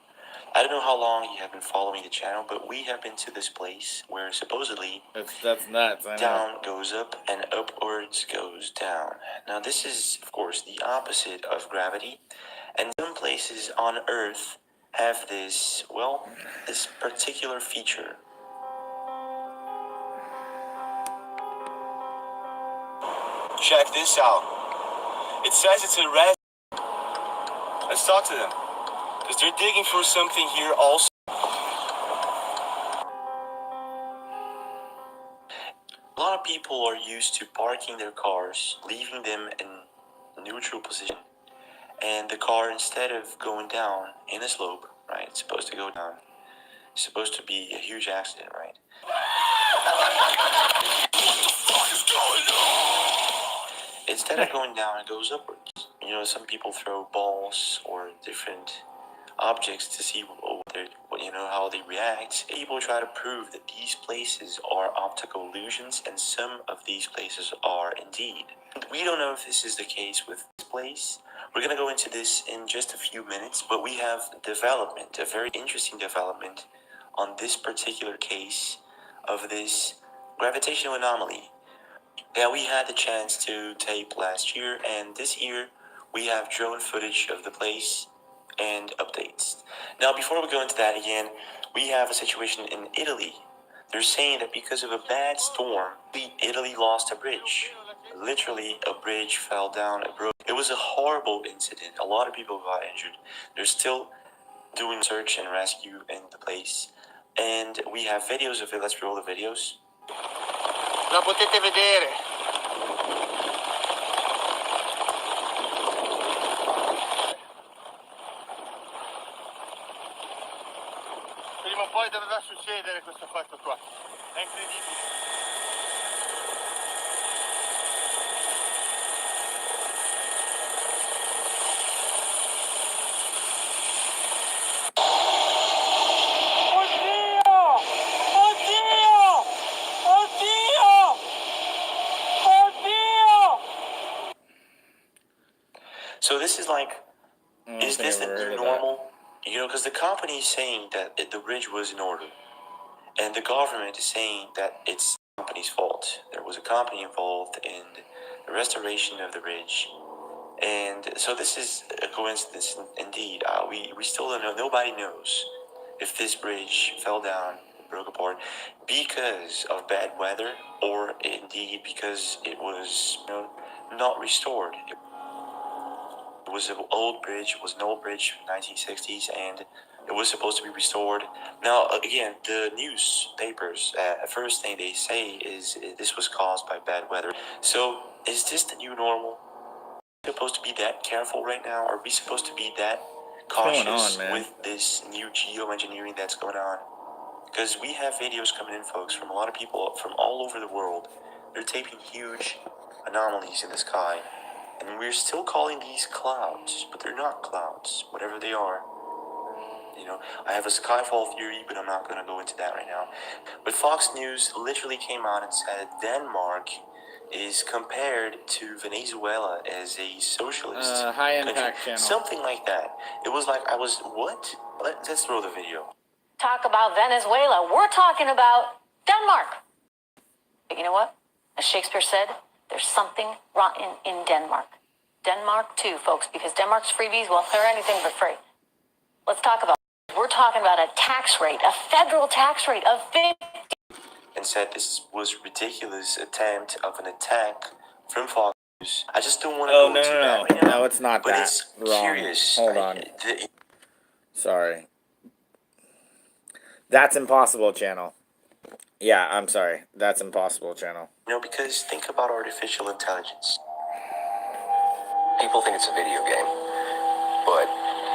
I don't know how long you have been following the channel, but we have been to this place where supposedly That's nuts, I know. down goes up and upwards goes down. Now, this is, of course, the opposite of gravity, and some places on Earth have this, well, this particular feature. Check this out. It says it's a red. Let's talk to them. Because they're digging for something here also. A lot of people are used to parking their cars, leaving them in neutral position. And the car, instead of going down in a slope, right, it's supposed to go down. It's supposed to be a huge accident, right? Instead of going down, it goes upwards. You know, some people throw balls or different objects to see how they react. People try to prove that these places are optical illusions, and some of these places are indeed. We don't know if this is the case with this place. We're going to go into this in just a few minutes, but we have development, a very interesting development on this particular case of this gravitational anomaly that we had the chance to tape last year, and this year we have drone footage of the place and updates. Now, before we go into that again, we have a situation in Italy. They're saying that because of a bad storm, Italy lost a bridge. Literally, a bridge fell down. It was a horrible incident. A lot of people got injured. They're still doing search and rescue in the place. And we have videos of it. Let's roll the videos. La potete vedere. Prima o poi dovrà succedere questo fatto qua. È incredibile. So this is like, is this the new normal? You know, because the company is saying that the bridge was in order, and the government is saying that it's the company's fault. There was a company involved in the restoration of the bridge, and so this is a coincidence indeed. We still don't know. Nobody knows if this bridge fell down, broke apart, because of bad weather, or indeed because it was not restored. It was an old bridge. It was an old bridge from the 1960s, and it was supposed to be restored. Now, again, the newspapers, first thing they say is this was caused by bad weather. So, is this the new normal? Are we supposed to be that careful right now? Are we supposed to be that cautious with this new geoengineering that's going on? Because we have videos coming in, folks, from a lot of people from all over the world. They're taping huge anomalies in the sky. And we're still calling these clouds, but they're not clouds, whatever they are. You know, I have a skyfall theory, but I'm not going to go into that right now. But Fox News literally came out and said Denmark is compared to Venezuela as a socialist high impact country. channel. Something like that. It was like, what? Let's throw the video. Talk about Venezuela. We're talking about Denmark. But you know what? As Shakespeare said, there's something rotten in Denmark. Denmark too, folks, because Denmark's freebies, well, they're anything but free. Let's talk about it. We're talking about a tax rate, a federal tax rate of 50. and said this was ridiculous attempt of an attack from Fox News. I just don't want to go into that right now. No, it's not but that. it's Wrong. curious. Hold on. Sorry. That's Impossible Channel. Yeah, I'm sorry. That's Impossible Channel. Because think about artificial intelligence. People think it's a video game, but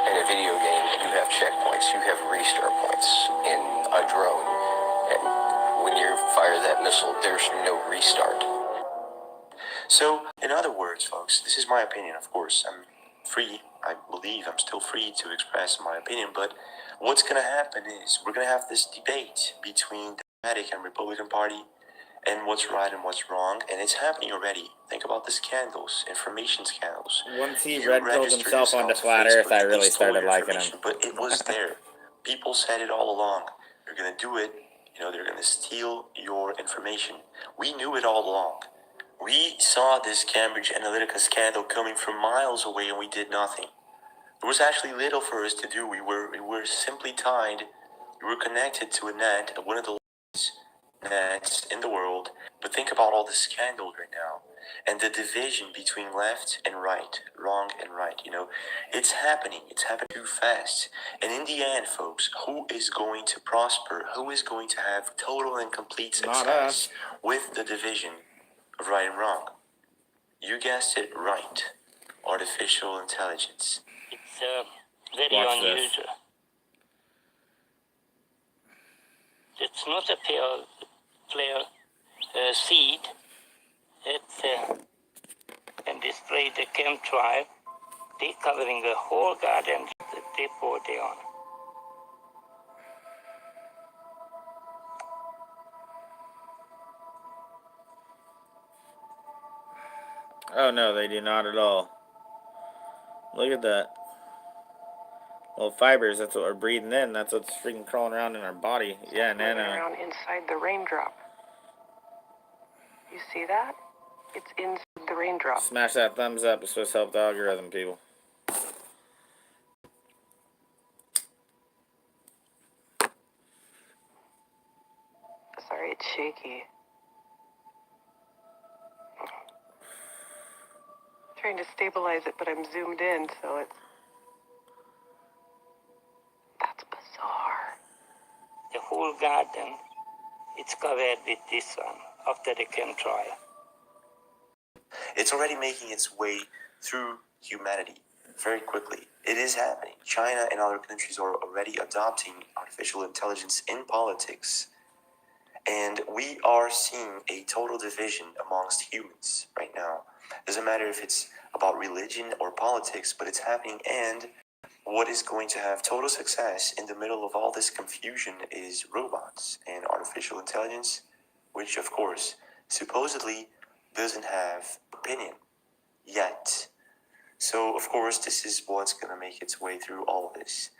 in a video game, you have checkpoints, you have restart points. In a drone, and when you fire that missile, there's no restart. So, in other words, folks, this is my opinion, of course. I'm free. I believe I'm still free to express my opinion, but what's going to happen is we're going to have this debate between the Democratic and Republican Party and what's right and what's wrong, and it's happening already. Think about the scandals, information scandals. Once he You red-pilled registered himself yourself onto to Flat Facebook, Earth, I really they stole started your liking him. information, But it was there. People said it all along. They're going to do it. They're going to steal your information. We knew it all along. We saw this Cambridge Analytica scandal coming from miles away, and we did nothing. There was actually little for us to do. We were simply tied. We were connected to a net, one of the largest nets in the world. But think about all the scandals right now, and the division between left and right, wrong and right. It's happening. It's happening too fast. And in the end, folks, who is going to prosper? Who is going to have total and complete Not us. success with the division of right and wrong? You guessed it right. Artificial intelligence. It's very Watch this. unusual. It's not a player seed. It's and display the chemtrail. They covering the whole garden. They pour it on. Oh no, they do not at all. Look at that. Well, fibers, that's what we're breathing in. That's what's freaking crawling around in our body. Yeah, Moving nano. around inside the raindrop. You see that? It's inside the raindrop. Smash that thumbs up. It's supposed to help the algorithm, people. Sorry, it's shaky. Trying to stabilize it, but I'm zoomed in, so it's... That's bizarre. The whole garden, it's covered with this one after the chemtrail. It's already making its way through humanity very quickly. It is happening. China and other countries are already adopting artificial intelligence in politics. And we are seeing a total division amongst humans right now. Doesn't matter if it's about religion or politics, but it's happening. And what is going to have total success in the middle of all this confusion is robots and artificial intelligence, which, of course, supposedly doesn't have opinion yet. So, of course, this is what's going to make its way through all of this.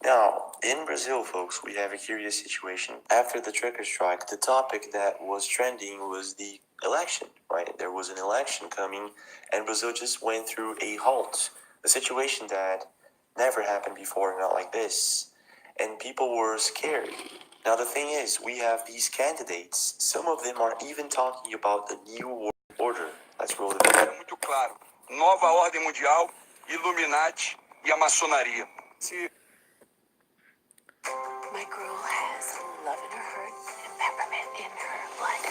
Now, in Brazil, folks, we have a curious situation. After the trucker strike, the topic that was trending was the election, right? There was an election coming, and Brazil just went through a halt, a situation that never happened before, not like this. And people were scared. Now, the thing is, we have these candidates. Some of them are even talking about the new world order. Let's roll the video. Muito claro. Nova ordem mundial, Illuminati e a maçonaria. My girl has love in her heart and peppermint in her blood.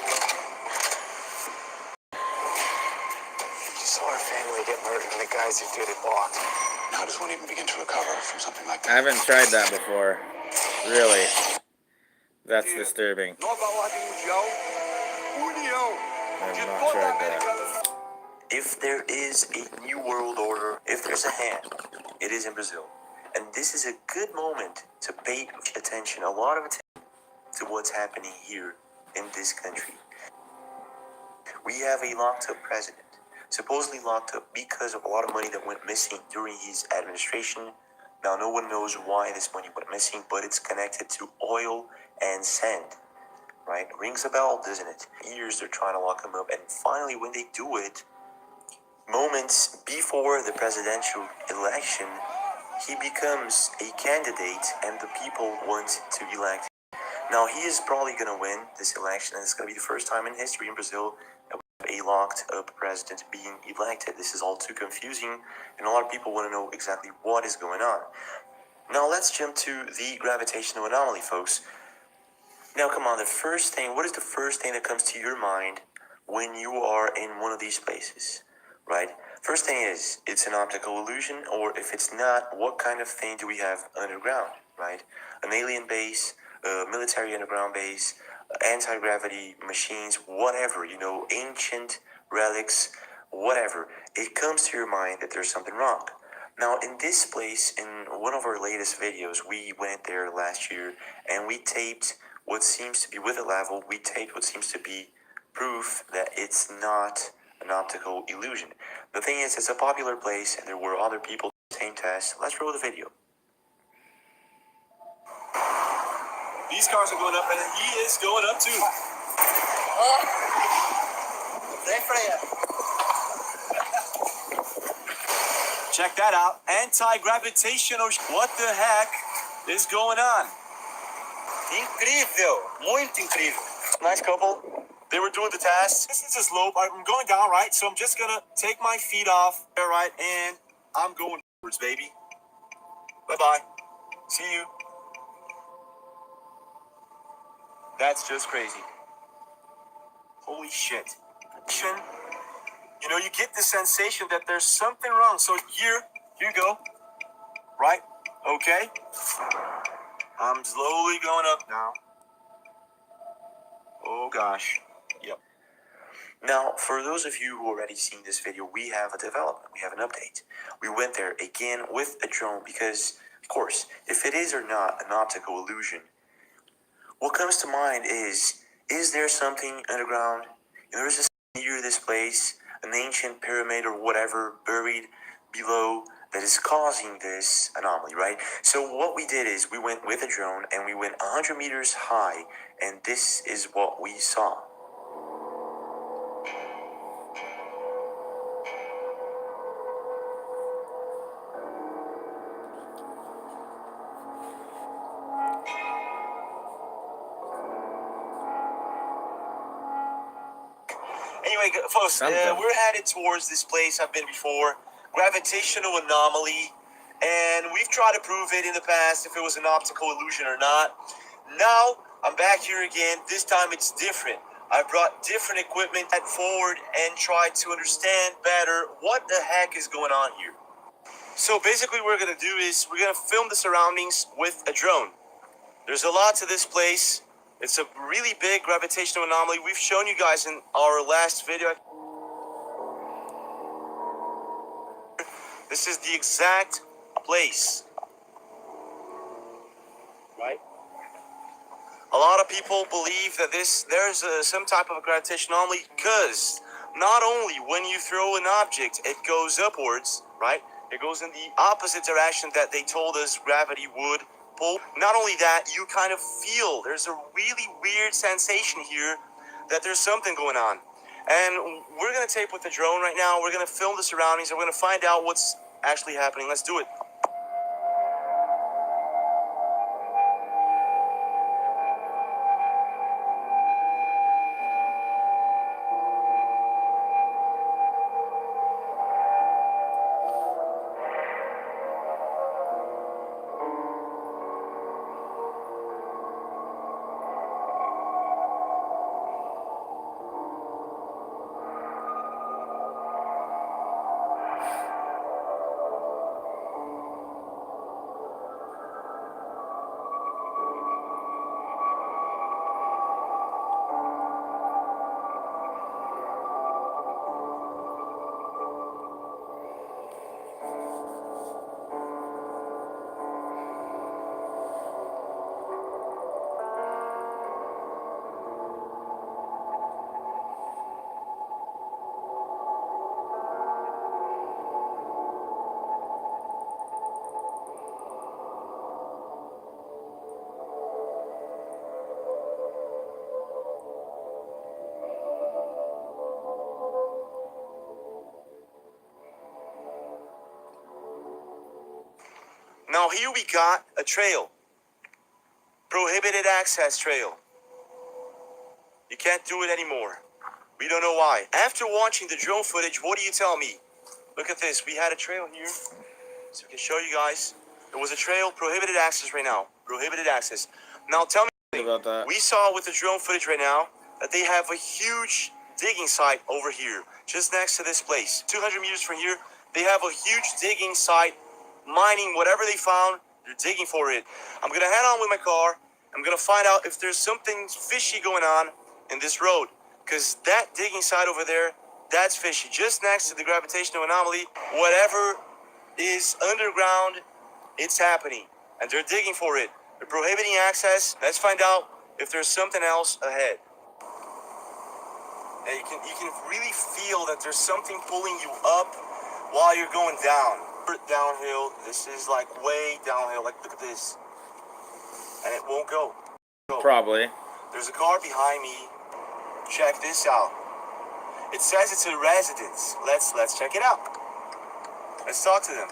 You saw our family get murdered and the guys who did it walked. How does one even begin to recover from something like I that? haven't tried that before. Really. That's disturbing. Nova ordem mundial, união I de have not toda a tried América that. do Sul. If there is a new world order, if there's a hand, it is in Brazil. And this is a good moment to pay attention, a lot of attention, to what's happening here in this country. We have a locked up president, supposedly locked up because of a lot of money that went missing during his administration. Now, no one knows why this money went missing, but it's connected to oil and sand, right? Rings a bell, doesn't it? Years they're trying to lock him up, and finally, when they do it, moments before the presidential election, he becomes a candidate and the people want to elect him. Now, he is probably going to win this election, and it's going to be the first time in history in Brazil that we have a locked-up president being elected. This is all too confusing, and a lot of people want to know exactly what is going on. Now, let's jump to the gravitational anomaly, folks. Now, come on, what is the first thing that comes to your mind when you are in one of these places, right? First thing is, it's an optical illusion, or if it's not, what kind of thing do we have underground, right? An alien base, a military underground base, anti-gravity machines, whatever, ancient relics, whatever. It comes to your mind that there's something wrong. Now, in this place, in one of our latest videos, we went there last year, and we taped what seems to be, with a level, we taped what seems to be proof that it's not an optical illusion. The thing is, it's a popular place, and there were other people doing the same test. Let's roll the video. These cars are going up, and he is going up too. Check that out. Anti-gravitational. What the heck is going on? Incrível, muito incrível. Nice couple. They were doing the test. This is a slope. I'm going down, right? So I'm just gonna take my feet off, all right, and I'm going upwards, baby. Bye-bye. See you. That's just crazy. Holy shit. You get the sensation that there's something wrong. So here you go. Right? Okay. I'm slowly going up now. Oh gosh. Yep. Now, for those of you who already seen this video, we have a development. We have an update. We went there again with a drone because, of course, if it is or not an optical illusion, what comes to mind is there something underground? There is near this place, an ancient pyramid or whatever buried below that is causing this anomaly, right? So what we did is we went with a drone and we went 100 meters high, and this is what we saw. Anyway, folks, we're headed towards this place I've been before, gravitational anomaly, and we've tried to prove it in the past if it was an optical illusion or not. Now, I'm back here again. This time it's different. I brought different equipment forward and tried to understand better what the heck is going on here. So basically what we're going to do is we're going to film the surroundings with a drone. There's a lot to this place. It's a really big gravitational anomaly. We've shown you guys in our last video. This is the exact place. Right? A lot of people believe that there's some type of a gravitational anomaly because not only when you throw an object, it goes upwards, right? It goes in the opposite direction that they told us gravity would pull. Not only that, you kind of feel there's a really weird sensation here that there's something going on. And we're going to tape with the drone right now. We're going to film the surroundings and we're going to find out what's actually happening. Let's do it. Now here we got a trail. prohibited access trail. You can't do it anymore. We don't know why. After watching the drone footage, what do you tell me? Look at this. We had a trail here, so I can show you guys. There was a trail, prohibited access right now. Prohibited access. Now tell me about that. We saw with the drone footage right now that they have a huge digging site over here, just next to this place. 200 meters from here, they have a huge digging site, mining whatever they found. They're digging for it. I'm gonna head on with my car. I'm gonna find out if there's something fishy going on in this road, because that digging site over there, that's fishy. Just next to the gravitational anomaly, whatever is underground, it's happening, and they're digging for it. They're prohibiting access. Let's find out if there's something else ahead. And you can really feel that there's something pulling you up while you're going down. Downhill. This is like way downhill. Like, look at this, and it won't go. Probably. There's a car behind me. Check this out. It says it's a residence. Let's check it out. Let's talk to them,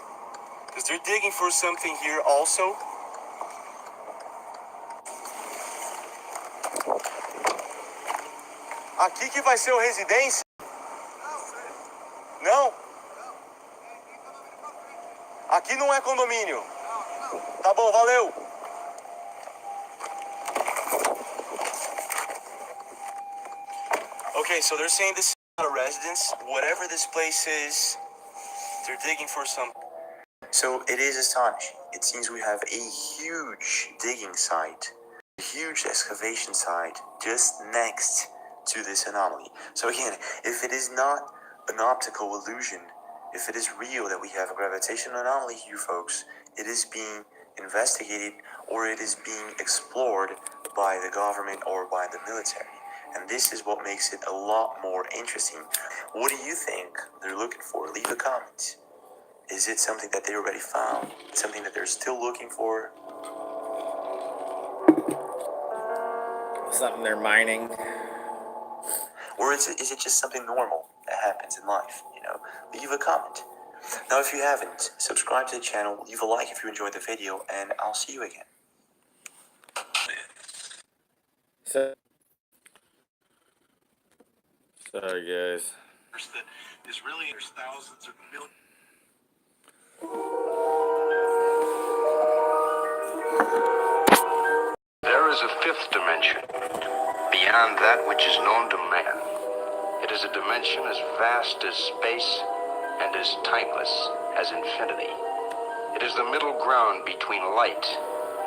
because they're digging for something here also. Aqui que vai ser a residência? Não. Aqui não é condomínio. Tá bom, valeu. Okay, so they're saying this is not a residence. Whatever this place is, they're digging for some. So it is astonishing. It seems we have a huge digging site, a huge excavation site just next to this anomaly. So again, if it is not an optical illusion, if it is real that we have a gravitational anomaly here, folks, it is being investigated or it is being explored by the government or by the military. And this is what makes it a lot more interesting. What do you think they're looking for? Leave a comment. Is it something that they already found? Something that they're still looking for? Something they're mining. Or is it just something normal that happens in life? You know, leave a comment. Now, if you haven't, subscribe to the channel, leave a like if you enjoyed the video, and I'll see you again. Sorry, guys. That is really, there's thousands of millions. There is a fifth dimension, beyond that which is known to man. It is a dimension as vast as space and as timeless as infinity. It is the middle ground between light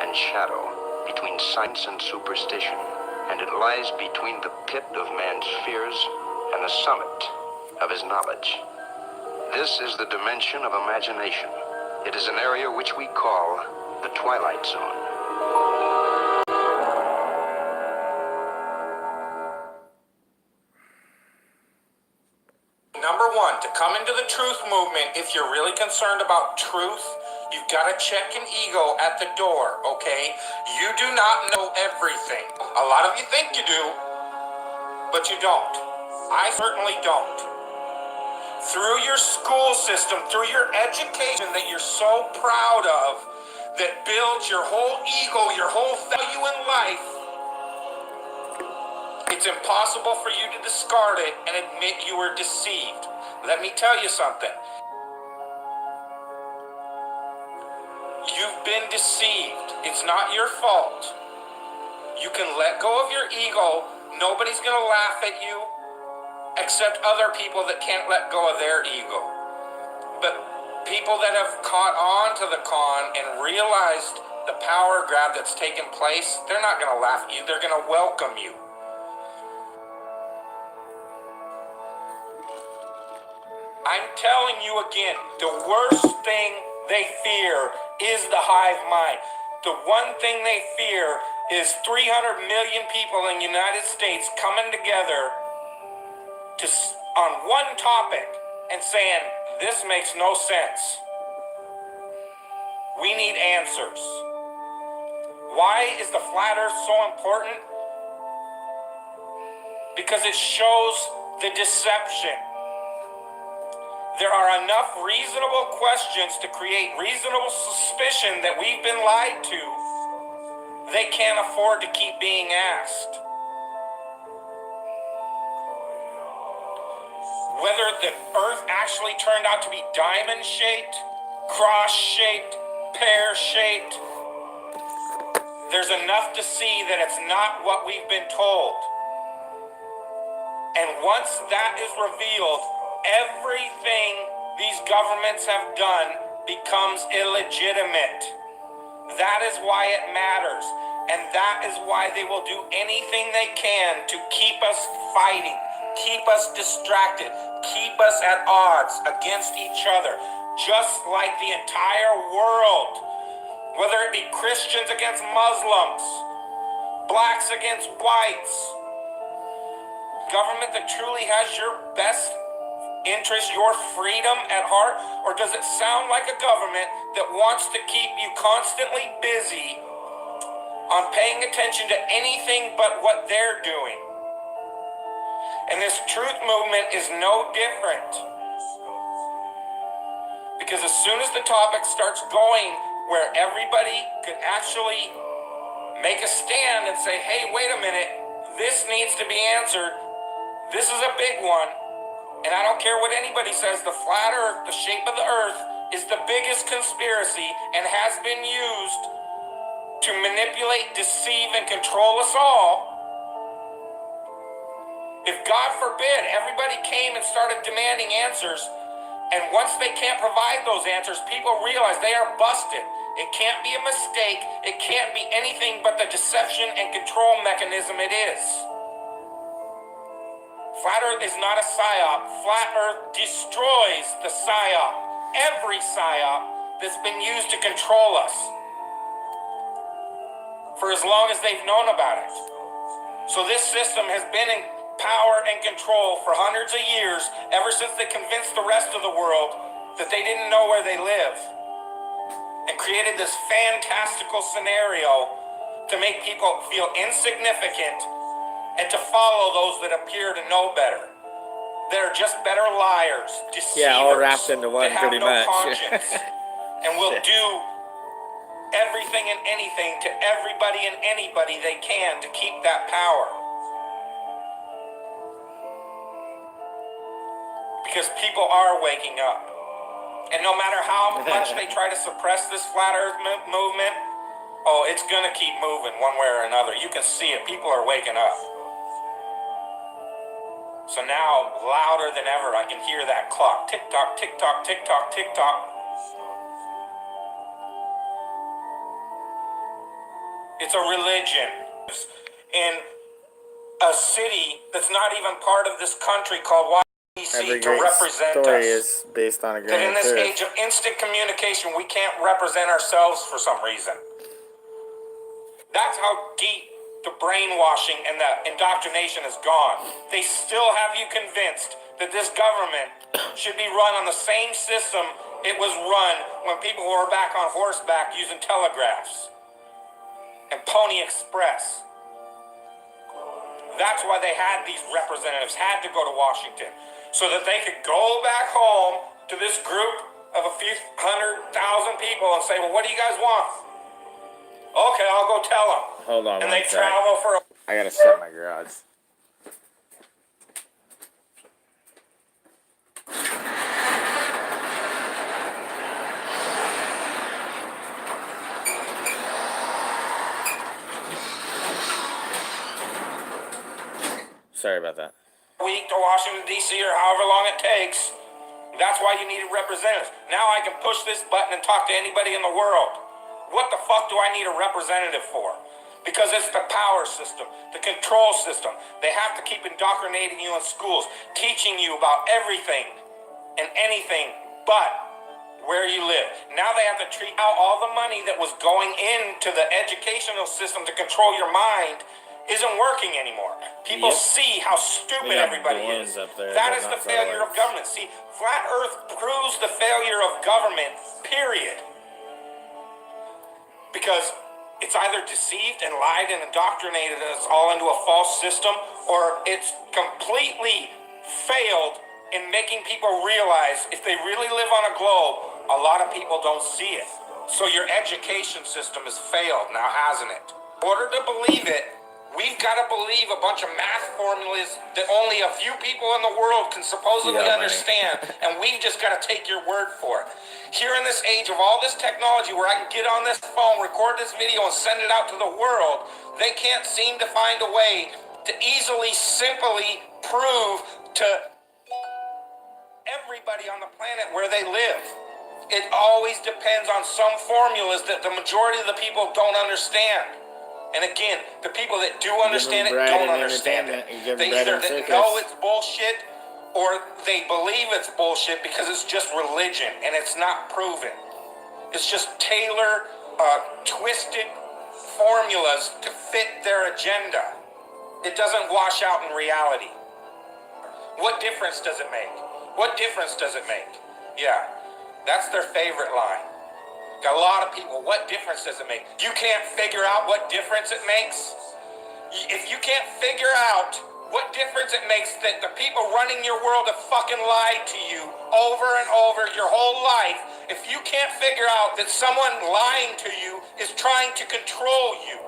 and shadow, between science and superstition, and it lies between the pit of man's fears and the summit of his knowledge. This is the dimension of imagination. It is an area which we call the Twilight Zone. Number one, to come into the truth movement, if you're really concerned about truth, you've got to check an ego at the door, okay? You do not know everything. A lot of you think you do, but you don't. I certainly don't. Through your school system, through your education that you're so proud of, that builds your whole ego, your whole value in life, it's impossible for you to discard it and admit you were deceived. Let me tell you something. You've been deceived. It's not your fault. You can let go of your ego. Nobody's going to laugh at you except other people that can't let go of their ego. But people that have caught on to the con and realized the power grab that's taken place, they're not going to laugh at you. They're going to welcome you. I'm telling you again, the worst thing they fear is the hive mind. The one thing they fear is 300 million people in the United States coming together on one topic and saying, this makes no sense. We need answers. Why is the flat earth so important? Because it shows the deception. There are enough reasonable questions to create reasonable suspicion that we've been lied to. they can't afford to keep being asked. Whether the Earth actually turned out to be diamond-shaped, cross-shaped, pear-shaped, there's enough to see that it's not what we've been told. And once that is revealed, everything these governments have done becomes illegitimate. That is why it matters. And that is why they will do anything they can to keep us fighting, keep us distracted, keep us at odds against each other, just like the entire world. Whether it be Christians against Muslims, blacks against whites, government that truly has your best interest, your freedom at heart, or does it sound like a government that wants to keep you constantly busy on paying attention to anything but what they're doing? And this truth movement is no different. Because as soon as the topic starts going where everybody could actually make a stand and say, hey, wait a minute, this needs to be answered. This is a big one. And I don't care what anybody says, the flat earth, the shape of the earth, is the biggest conspiracy and has been used to manipulate, deceive, and control us all. If God forbid everybody came and started demanding answers, and once they can't provide those answers, people realize they are busted. It can't be a mistake. It can't be anything but the deception and control mechanism it is. Flat Earth is not a psyop. Flat Earth destroys the psyop. Every psyop that's been used to control us for as long as they've known about it. So this system has been in power and control for hundreds of years, ever since they convinced the rest of the world that they didn't know where they live, and created this fantastical scenario to make people feel insignificant and to follow those that appear to know better. They're just better liars, deceivers, Yeah, all wrapped into one that have pretty no much. conscience, and will do everything and anything to everybody and anybody they can to keep that power. Because people are waking up. And no matter how much they try to suppress this flat earth movement, oh, it's gonna keep moving one way or another. You can see it. People are waking up. So now, louder than ever, I can hear that clock. Tick tock, tick tock, tick tock, tick tock. It's a religion. In a city that's not even part of this country called Washington, Every to great represent story us. is based on a That grain in of this truth. age of instant communication, we can't represent ourselves for some reason. That's how deep the brainwashing and the indoctrination has gone. They still have you convinced that this government should be run on the same system it was run when people were back on horseback using telegraphs and Pony Express. That's why they had these representatives, had to go to Washington, so that they could go back home to this group of a few 100,000 people and say, well, what do you guys want? Okay, I'll go tell them. Hold on And one they sec. travel for I gotta shut my garage. Sorry about that. week to Washington, D.C., or however long it takes. That's why you needed representatives. Now I can push this button and talk to anybody in the world. What the fuck do I need a representative for? Because it's the power system, the control system. They have to keep indoctrinating you in schools, teaching you about everything and anything but where you live. Now they have to treat out all the money that was going into the educational system to control your mind isn't working anymore. People see how stupid everybody is. That is the failure of government. See, Flat Earth proves the failure of government, period. Because it's either deceived and lied and indoctrinated us all into a false system, or it's completely failed in making people realize if they really live on a globe, a lot of people don't see it. So your education system has failed now, hasn't it? order to believe it, we've got to believe a bunch of math formulas that only a few people in the world can supposedly understand, and we've just got to take your word for it. Here in this age of all this technology where I can get on this phone, record this video, and send it out to the world, they can't seem to find a way to easily, simply prove to everybody on the planet where they live. It always depends on some formulas that the majority of the people don't understand. And again, the people that do understand it don't understand it. They either know it's bullshit or they believe it's bullshit because it's just religion and it's not proven. It's just twisted formulas to fit their agenda. It doesn't wash out in reality. What difference does it make? What difference does it make? Yeah, that's their favorite line. Got a lot of people, what difference does it make? You can't figure out what difference it makes? If you can't figure out what difference it makes that the people running your world have fucking lied to you over and over your whole life, if you can't figure out that someone lying to you is trying to control you,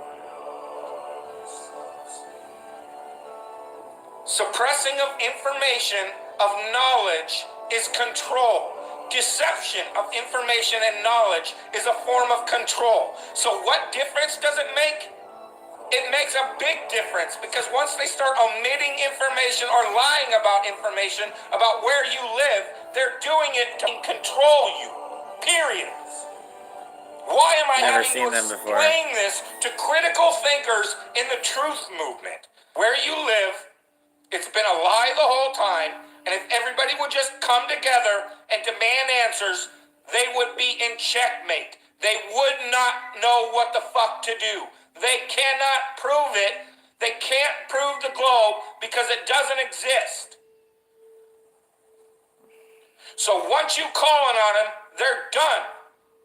suppressing of information, of knowledge, is control. Deception of information and knowledge is a form of control. So what difference does it make? It makes a big difference, because once they start omitting information or lying about information about where you live, they're doing it to control you. Period. Why am I having to explain this to critical thinkers in the truth movement? Where you live, it's been a lie the whole time, and if everybody would just come together and demand answers, they would be in checkmate. They would not know what the fuck to do. They cannot prove it. They can't prove the globe because it doesn't exist. So once you call on them, they're done.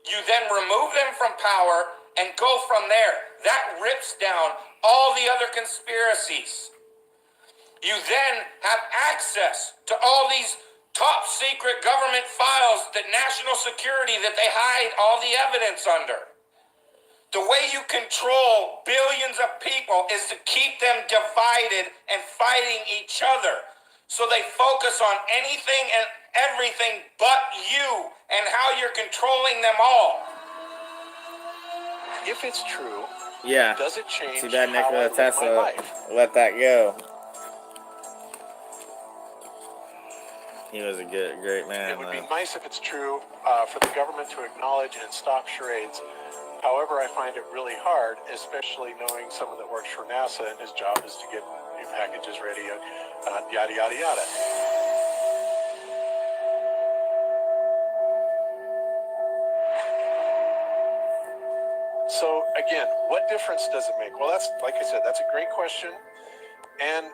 You then remove them from power and go from there. That rips down all the other conspiracies. You then have access to all these top secret government files, that national security that they hide all the evidence under. The way you control billions of people is to keep them divided and fighting each other. So they focus on anything and everything but you and how you're controlling them all. If it's true, does it change too bad how Nikola I live my Tesla life? let that go. He was a great man. It would be nice if it's true for the government to acknowledge and stop charades. However, I find it really hard, especially knowing someone that works for NASA and his job is to get new packages ready, yada, yada, yada. So again, what difference does it make? Well, that's, like I said, that's a great question. And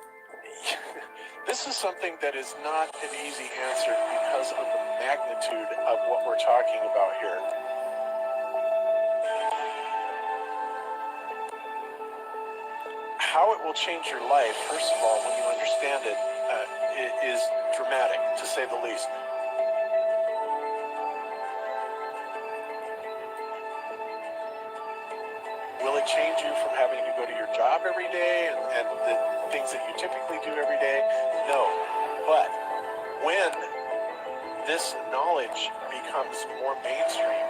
this is something that is not an easy answer because of the magnitude of what we're talking about here. How it will change your life, first of all, when you understand it, is dramatic, to say the least. Will it change you from having to go to your job every day and the things that you typically do every day? No. But when this knowledge becomes more mainstream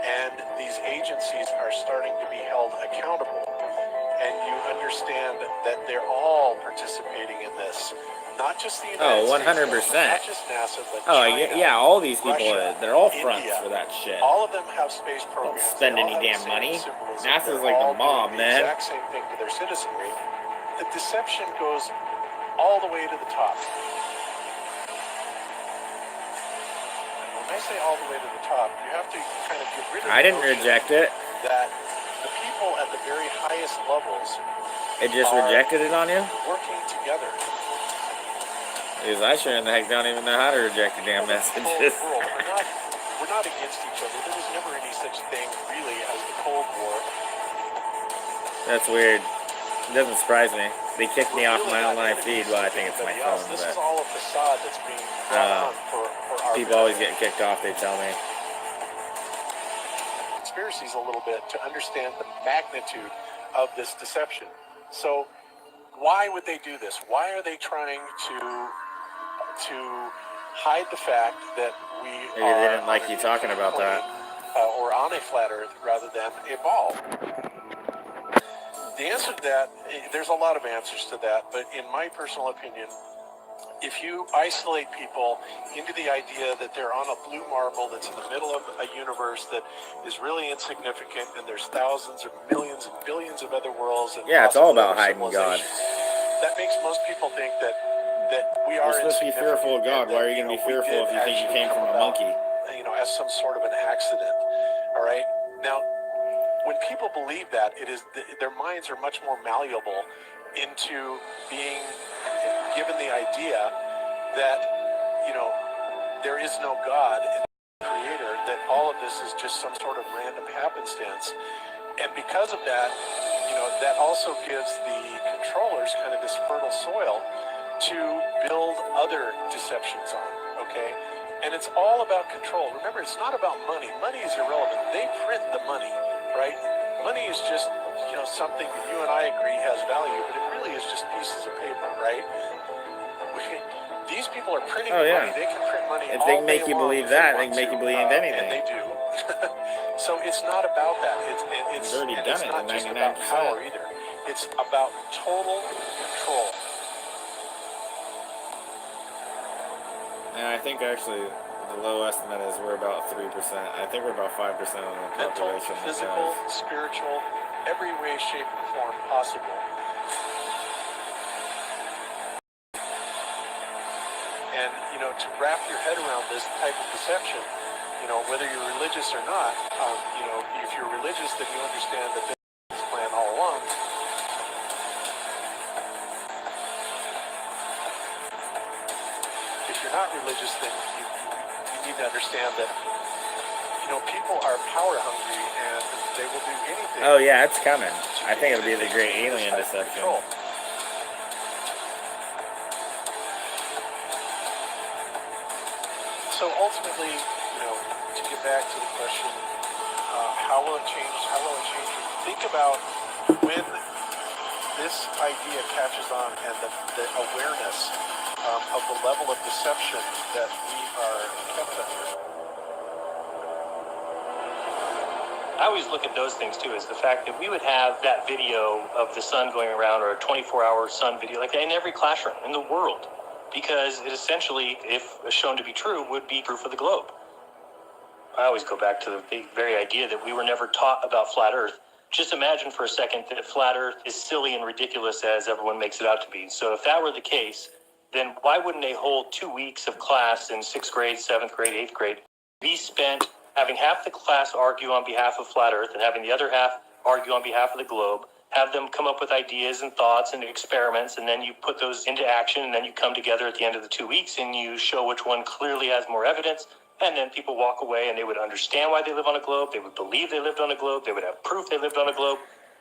and these agencies are starting to be held accountable, and you understand that they're all participating in this, not just the United States, not just NASA, but China, all these people, Russia, they're all fronts India, for that shit. all of them have space programs. Don't spend They all any have the damn same money. symbolism. NASA's They're like the all mob, doing the man. exact same thing to their citizenry. The deception goes all the way to the top. And when I say all the way to the top, you have to kind of get rid of I didn't the notion reject it. that the people at the very highest levels It just rejected it on you? working together. Because I sure in the heck don't even know how to reject your damn messages. We're not against each other. There was never any such thing really as the Cold War. That's weird. It doesn't surprise me. They kicked me off my online feed. Well, I think it's my phone. This But is all a facade that's being brought on for our people always get kicked off, they tell me. conspiracies a little bit to understand the magnitude of this deception. So why would they do this? Why are they trying to hide the fact that we Maybe they didn't like you talking about that. Or on a flat Earth rather than a ball? The answer to that, there's a lot of answers to that, but in my personal opinion, if you isolate people into the idea that they're on a blue marble that's in the middle of a universe that is really insignificant, and there's thousands or millions and billions of other worlds, and Yeah, it's all about possible hiding God. civilizations, that makes most people think that we are You're supposed to be fearful of God. Why are you going to be fearful if you think you came from a monkey? As some sort of an accident. All right. Now, when people believe that, their minds are much more malleable into being given the idea that there is no God and Creator, that all of this is just some sort of random happenstance, and because of that, that also gives the controllers kind of this fertile soil to build other deceptions on. Okay. And it's all about control. Remember, it's not about money. Money is irrelevant. They print the money, right? Money is just, something that you and I agree has value, but it really is just pieces of paper, right? These people are printing money. They can print money If all they can day make you long believe if they that, they want can make to, you believe anything. And they do. So it's not about that. It's already done it not to just about 99%. power either. It's about total control. And I think actually the low estimate is we're about 3%. I think we're about 5% of the Mental, population. physical, spiritual, every way, shape, and form possible. And, to wrap your head around this type of deception, whether you're religious or not, if you're religious, then you understand that this plan all along. If you're not religious, then you need to understand that, people are power hungry and they will do anything. Oh yeah, it's coming. I think it'll be the great alien deception. So ultimately, to get back to the question, how will it change? How will it change? Think about when this idea catches on and the awareness of the level of deception that we are kept under. I always look at those things too, is the fact that we would have that video of the sun going around, or a 24-hour sun video like that in every classroom in the world, because it essentially, if shown to be true, would be proof of the globe. I always go back to the very idea that we were never taught about flat Earth. Just imagine for a second that flat Earth is silly and ridiculous as everyone makes it out to be. So if that were the case, then why wouldn't a whole 2 weeks of class in 6th grade, 7th grade, 8th grade be spent having half the class argue on behalf of flat Earth and having the other half argue on behalf of the globe, have them come up with ideas and thoughts and experiments, and then you put those into action, and then you come together at the end of the 2 weeks and you show which one clearly has more evidence, and then people walk away and they would understand why they live on a globe, they would believe they lived on a globe, they would have proof they lived on a globe.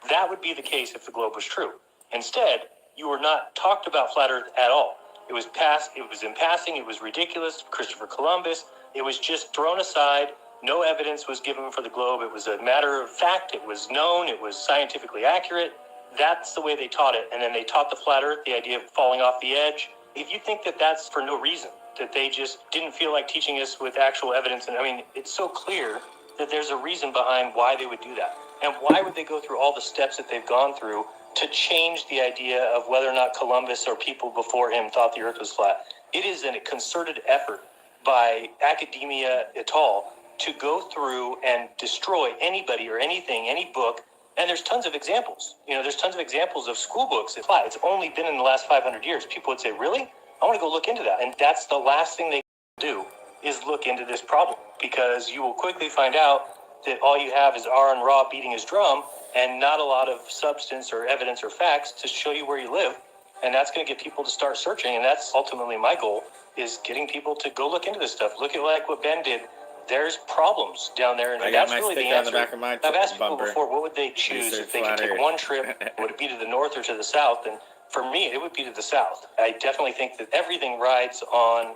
That would be the case if the globe was true. Instead, you were not talked about flat Earth at all. It was in passing, it was ridiculous, Christopher Columbus, it was just thrown aside. No evidence was given for the globe. It was a matter of fact. It was known. It was scientifically accurate. That's the way they taught it. And then they taught the flat Earth, the idea of falling off the edge. If you think that that's for no reason, that they just didn't feel like teaching us with actual evidence, and I mean, it's so clear that there's a reason behind why they would do that. And why would they go through all the steps that they've gone through to change the idea of whether or not Columbus or people before him thought the Earth was flat? It is a concerted effort by academia et al. To go through and destroy anybody or anything, any book. And there's tons of examples. There's tons of examples of school books. It's flat. It's only been in the last 500 years. People would say, really? I want to go look into that. And that's the last thing they do, is look into this problem, because you will quickly find out that all you have is Aaron Ra beating his drum and not a lot of substance or evidence or facts to show you where you live. And that's going to get people to start searching. And that's ultimately my goal, is getting people to go look into this stuff. Look at like what Ben did. There's problems down there, and that's really the answer. I've asked people before, what would they choose if they could take one trip? Would it be to the north or to the south? And for me, it would be to the south. I definitely think that everything rides on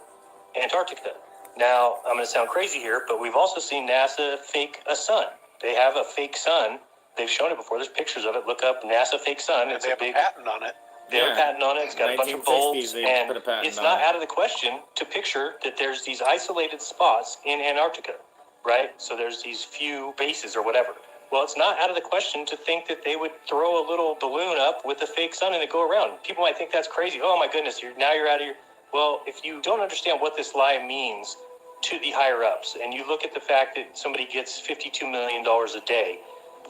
Antarctica. Now, I'm going to sound crazy here, but we've also seen NASA fake a sun. They have a fake sun They've shown it before. There's pictures of it. Look up NASA fake sun. It's They a have big a patent on it. They have a patent on it. It's got a bunch of 1960s, bulbs, they and put a patent it's on not it. out of the question to picture that there's these isolated spots in Antarctica, right? So there's these few bases or whatever. Well, it's not out of the question to think that they would throw a little balloon up with a fake sun and it go around. People might think that's crazy. Oh my goodness, you're out of your. Well, if you don't understand what this lie means to the higher ups, and you look at the fact that somebody gets $52 million a day,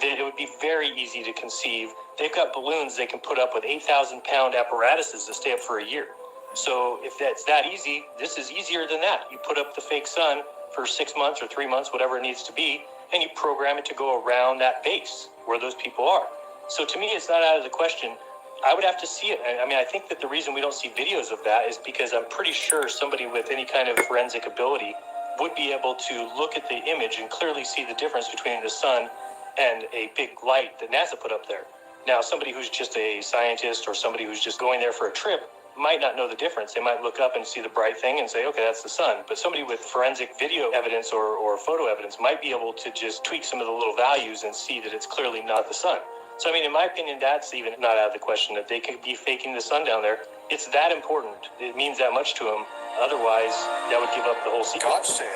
then it would be very easy to conceive. They've got balloons they can put up with 8,000-pound apparatuses to stay up for a year. So if that's that easy, this is easier than that. You put up the fake sun for 6 months or 3 months, whatever it needs to be, and you program it to go around that base where those people are. So to me, it's not out of the question. I would have to see it. I mean, I think that the reason we don't see videos of that is because I'm pretty sure somebody with any kind of forensic ability would be able to look at the image and clearly see the difference between the sun and a big light that NASA put up there. Now, somebody who's just a scientist or somebody who's just going there for a trip might not know the difference. They might look up and see the bright thing and say, okay, that's the sun. But somebody with forensic video evidence or photo evidence might be able to just tweak some of the little values and see that it's clearly not the sun. So, I mean, in my opinion, that's even not out of the question that they could be faking the sun down there. It's that important. It means that much to them. Otherwise, that would give up the whole secret. God said,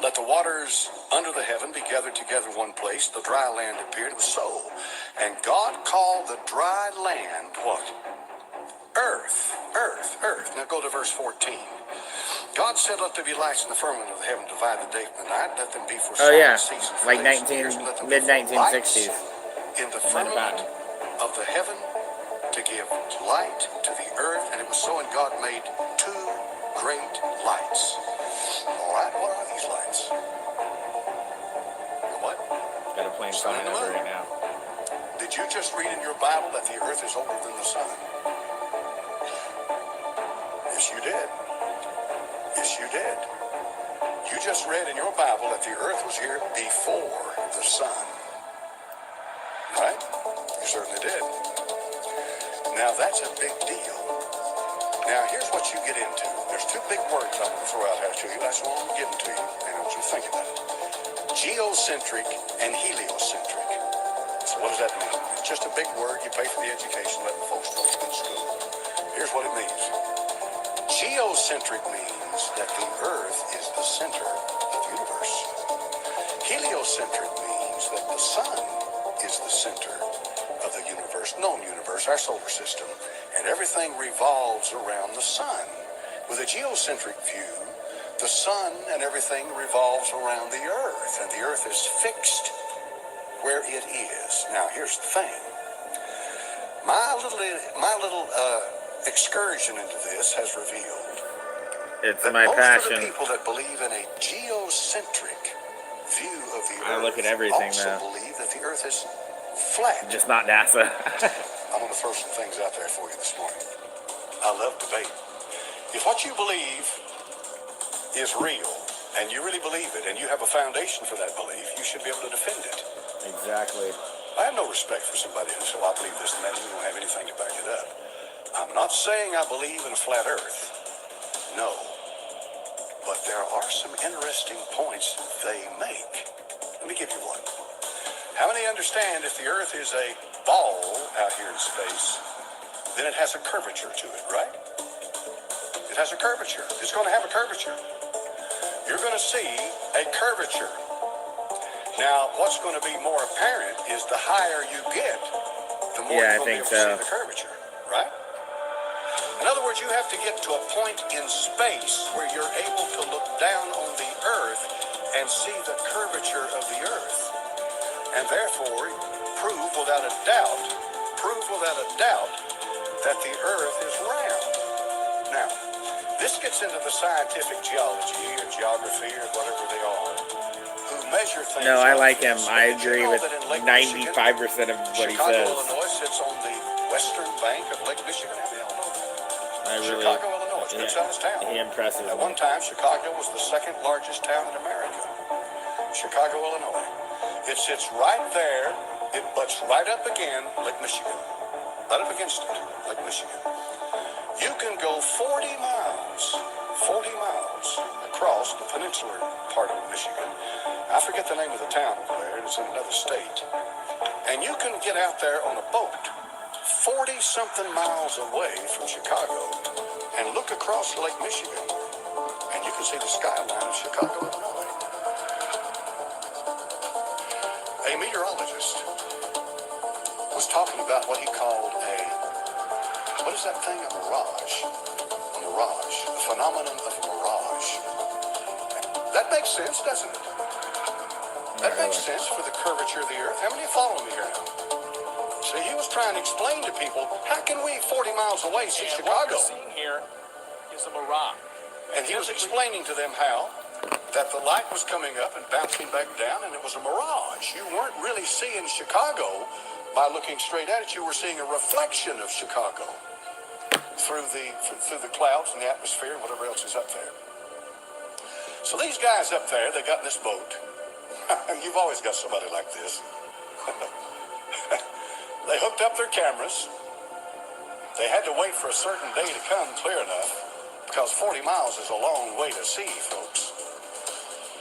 let the waters under the heaven be gathered together in one place. The dry land appeared. It was so. And God called the dry land what? Earth. Earth. Earth. Now go to verse 14. God said, let there be lights in the firmament of the heaven, divide the day from the night. Let them be for signs, seasons, for like days and years. Let them be for mid-1960s. lights in the firmament of the heaven to give light to the earth. And it was so, and God made two great lights. All right, what are these lights? What? Got a plane flying over right now. Did you just read in your Bible that the earth is older than the sun? Yes, you did. Yes, you did. You just read in your Bible that the earth was here before the sun. Right? You certainly did. Now, that's a big deal. Now, here's what you get into. There's two big words I'm going to throw out here to you. That's what I'm giving to you. And I want you to think about it. Geocentric and heliocentric. So what does that mean? It's just a big word. You pay for the education, let the folks know it's in school. Here's what it means. Geocentric means that the earth is the center of the universe. Heliocentric means that the sun is the center of the universe, known universe, our solar system, and everything revolves around the sun. With a geocentric view, the sun and everything revolves around the earth, and the earth is fixed where it is. Now, here's the thing. My little excursion into this has revealed It's that my most passion. of the people that believe in a geocentric view of the I earth look at everything also now. believe that the earth is flat. Just not NASA. I'm going to throw some things out there for you this morning. I love debate. If what you believe is real, and you really believe it, and you have a foundation for that belief, you should be able to defend it. Exactly. I have no respect for somebody who says, well, I believe this and that, and you don't have anything to back it up. I'm not saying I believe in a flat earth. No. But there are some interesting points they make. Let me give you one. How many understand if the earth is a ball out here in space, then it has a curvature to it, right? It has a curvature. It's going to have a curvature. You're going to see a curvature. Now, what's going to be more apparent is the higher you get, the more Yeah, I you're going think to be able to so. see the curvature, right? In other words, you have to get to a point in space where you're able to look down on the earth and see the curvature of the earth. And therefore, prove without a doubt that the earth is round. Now, this gets into the scientific geology or geography or whatever they are, who measure things. No, I like this. him. I Did you agree know with that in Lake 95% of what he Chicago, says. Illinois sits on the western bank of Lake Michigan? How many of y'all know that? I really, Chicago, Illinois. It's a good sized town. he impresses At me. one time, Chicago was the second largest town in America. Chicago, Illinois. It sits right there. It butts right up again Lake Michigan. Right up against it, Lake Michigan. You can go 40 miles across the peninsular part of Michigan, I forget the name of the town over there. It's in another state. And you can get out there on a boat 40-something miles away from Chicago and look across Lake Michigan, and you can see the skyline of Chicago, Illinois. A meteorologist was talking about what he called what is that thing? A mirage. A mirage. A phenomenon of mirage. That makes sense, doesn't it? That makes sense for the curvature of the earth. How many follow me here now? See, he was trying to explain to people, how can we 40 miles away see Chicago? What we're seeing here is a mirage. And he was explaining to them how that the light was coming up and bouncing back down, and it was a mirage. You weren't really seeing Chicago by looking straight at it. You were seeing a reflection of Chicago through the clouds and the atmosphere and whatever else is up there. So these guys up there, they got in this boat. You've always got somebody like this. They hooked up their cameras. They had to wait for a certain day to come clear enough, because 40 miles is a long way to see, folks.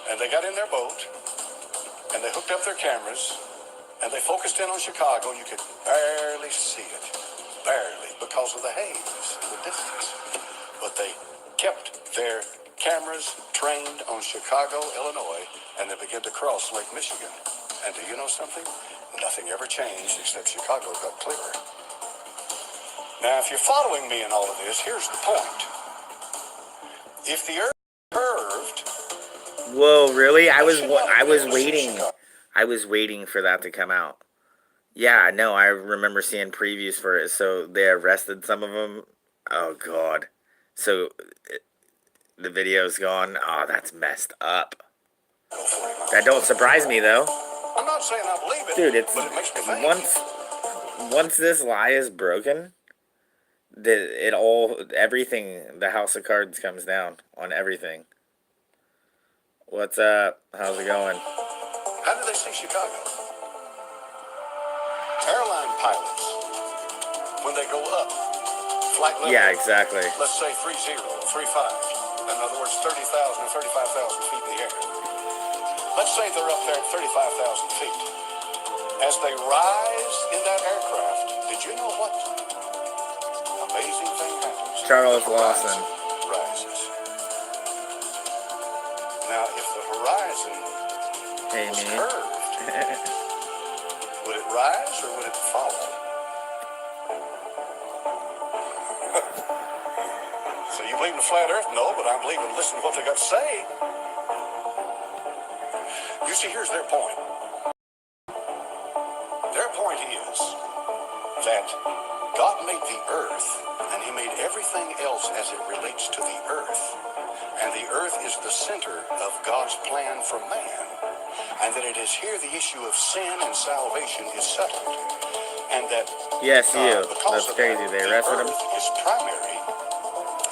And they got in their boat, and they hooked up their cameras, and they focused in on Chicago. You could barely see it, barely, because of the haze in the distance. But they kept their cameras trained on Chicago, Illinois, and they began to cross Lake Michigan. And do you know something? Nothing ever changed except Chicago got clearer. Now, if you're following me in all of this, here's the point. If the earth curved... Whoa, really? I was waiting. I was waiting for that to come out. Yeah, no, I remember seeing previews for it. So they arrested some of them. Oh, God. So the video's gone. Oh, that's messed up. That don't surprise me, though. I'm not saying I believe it, dude, but it makes me think. Once this lie is broken, everything, the house of cards comes down on everything. What's up? How's it going? How do they see Chicago? Airline pilots, when they go up, flight level. Yeah, exactly. Let's say 30, 35. In other words, 30,000 or 35,000 feet in the air. Let's say they're up there at 35,000 feet. As they rise in that aircraft, did you know what amazing thing happens? Charles Lawson. Rises. Now, if the horizon was curved, would it rise or would it fall? So you believe in the flat earth? No, but I believe in listen to what they got to say. You see, here's their point. Their point is that God made the earth, and he made everything else as it relates to the earth. And the earth is the center of God's plan for man. And that it is here the issue of sin and salvation is settled. And that yes, that's crazy. They arrested him. Is primary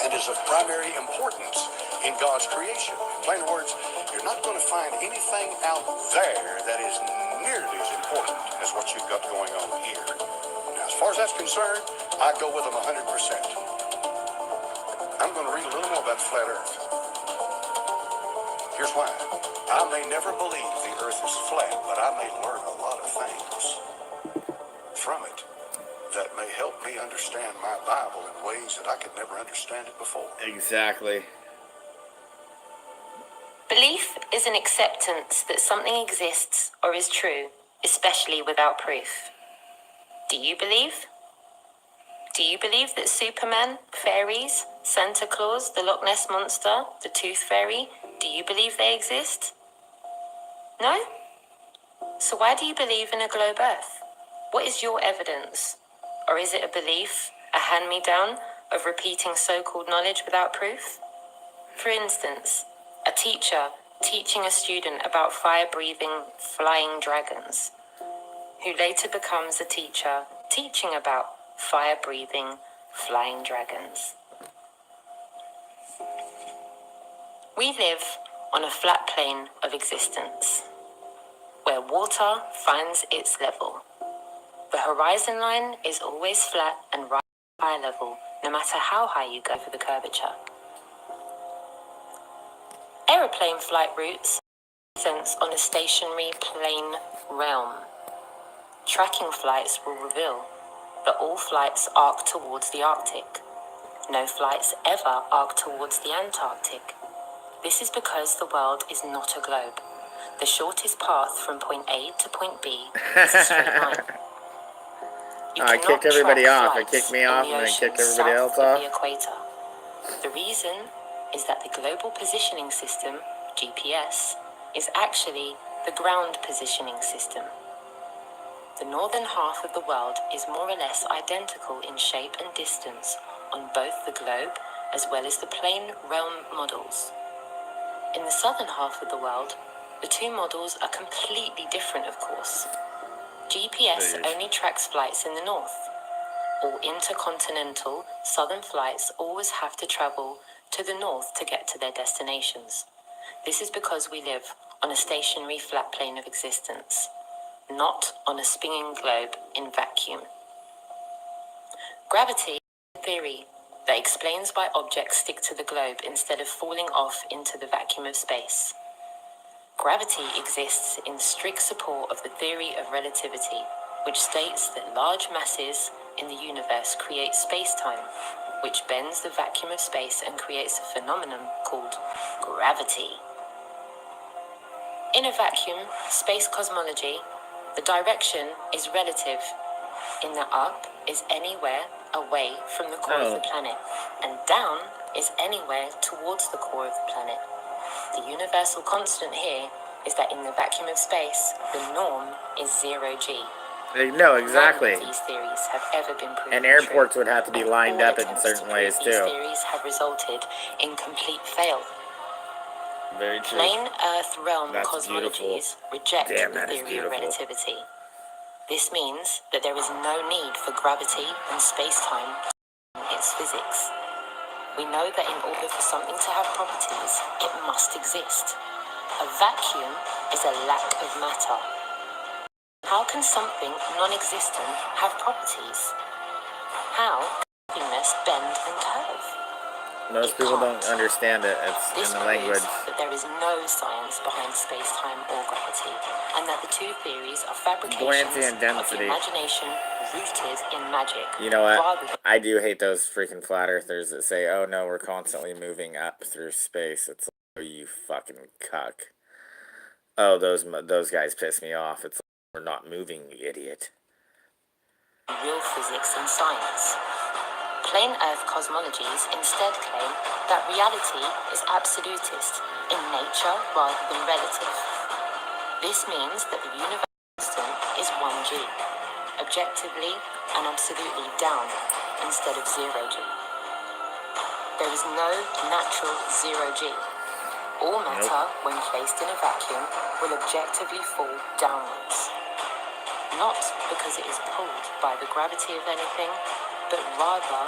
and is of primary importance in God's creation. In plain words, you're not going to find anything out there that is nearly as important as what you've got going on here. Now, as far as that's concerned, I go with them 100%. I'm going to read a little more about the flat earth. Here's why. I may never believe the earth is flat, but I may learn a lot of things from it that may help me understand my Bible in ways that I could never understand it before. Exactly. Belief is an acceptance that something exists or is true, especially without proof. Do you believe? Do you believe that Superman, fairies, Santa Claus, the Loch Ness Monster, the Tooth Fairy, do you believe they exist? No? So why do you believe in a globe Earth? What is your evidence? Or is it a belief, a hand-me-down of repeating so-called knowledge without proof? For instance, a teacher teaching a student about fire-breathing flying dragons, who later becomes a teacher teaching about fire-breathing flying dragons. We live on a flat plane of existence, where water finds its level. The horizon line is always flat and right at eye level, no matter how high you go for the curvature. Aeroplane flight routes sense on a stationary plane realm. Tracking flights will reveal that all flights arc towards the Arctic. No flights ever arc towards the Antarctic. This is because the world is not a globe. The shortest path from point A to point B is a straight line. You I cannot kicked everybody track off. It flights kicked me in off the and then ocean kicked everybody else south of off. the equator. The reason is that the Global Positioning System, GPS, is actually the ground positioning system. The northern half of the world is more or less identical in shape and distance on both the globe as well as the plane realm models. In the southern half of the world, the two models are completely different, of course. GPS only tracks flights in the north. All intercontinental southern flights always have to travel to the north to get to their destinations. This is because we live on a stationary flat plane of existence, not on a spinning globe in vacuum. Gravity is a theory that explains why objects stick to the globe instead of falling off into the vacuum of space. Gravity exists in strict support of the theory of relativity, which states that large masses in the universe create space-time, which bends the vacuum of space and creates a phenomenon called gravity. In a vacuum, space cosmology, the direction is relative, in that up is anywhere away from the core of the planet, and down is anywhere towards the core of the planet. The universal constant here is that in the vacuum of space, the norm is 0G. No, exactly. None of these theories have ever been proven And airports true, would have to be and lined all up in attempts certain to ways prove these too. theories have resulted in complete fail. Very true. Plain Earth realm That's cosmologies reject Damn, the that is theory of beautiful. relativity. This means that there is no need for gravity and space-time in its physics. We know that in order for something to have properties, it must exist. A vacuum is a lack of matter. How can something non-existent have properties? How can nothingness bend and curve? Most people don't understand it. It's This in the language. proves that there is no science behind space-time or gravity, and that the two theories are fabrications Buoyancy and of the density. imagination rooted in magic. You know what? rather than- I do hate those freaking flat earthers that say, "Oh no, we're constantly moving up through space." It's like, oh, you fucking cuck. Oh, those guys piss me off. It's like, we're not moving, you idiot. real physics and science. Plain Earth cosmologies instead claim that reality is absolutist in nature rather than relative. This means that the universe constant is 1G, objectively and absolutely down instead of 0G. There is no natural 0G. All matter, when placed in a vacuum, will objectively fall downwards. Not because it is pulled by the gravity of anything, but rather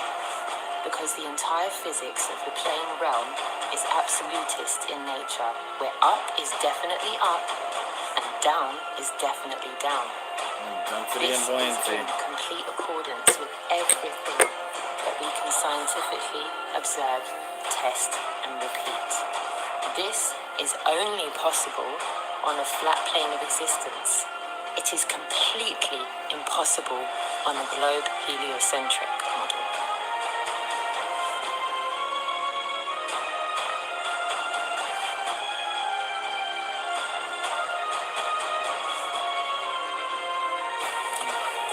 because the entire physics of the plane realm is absolutist in nature, where up is definitely up and down is definitely down. Density This and is buoyancy. in complete accordance with everything that we can scientifically observe, test, and repeat. This is only possible on a flat plane of existence. It is completely impossible on a globe heliocentric model.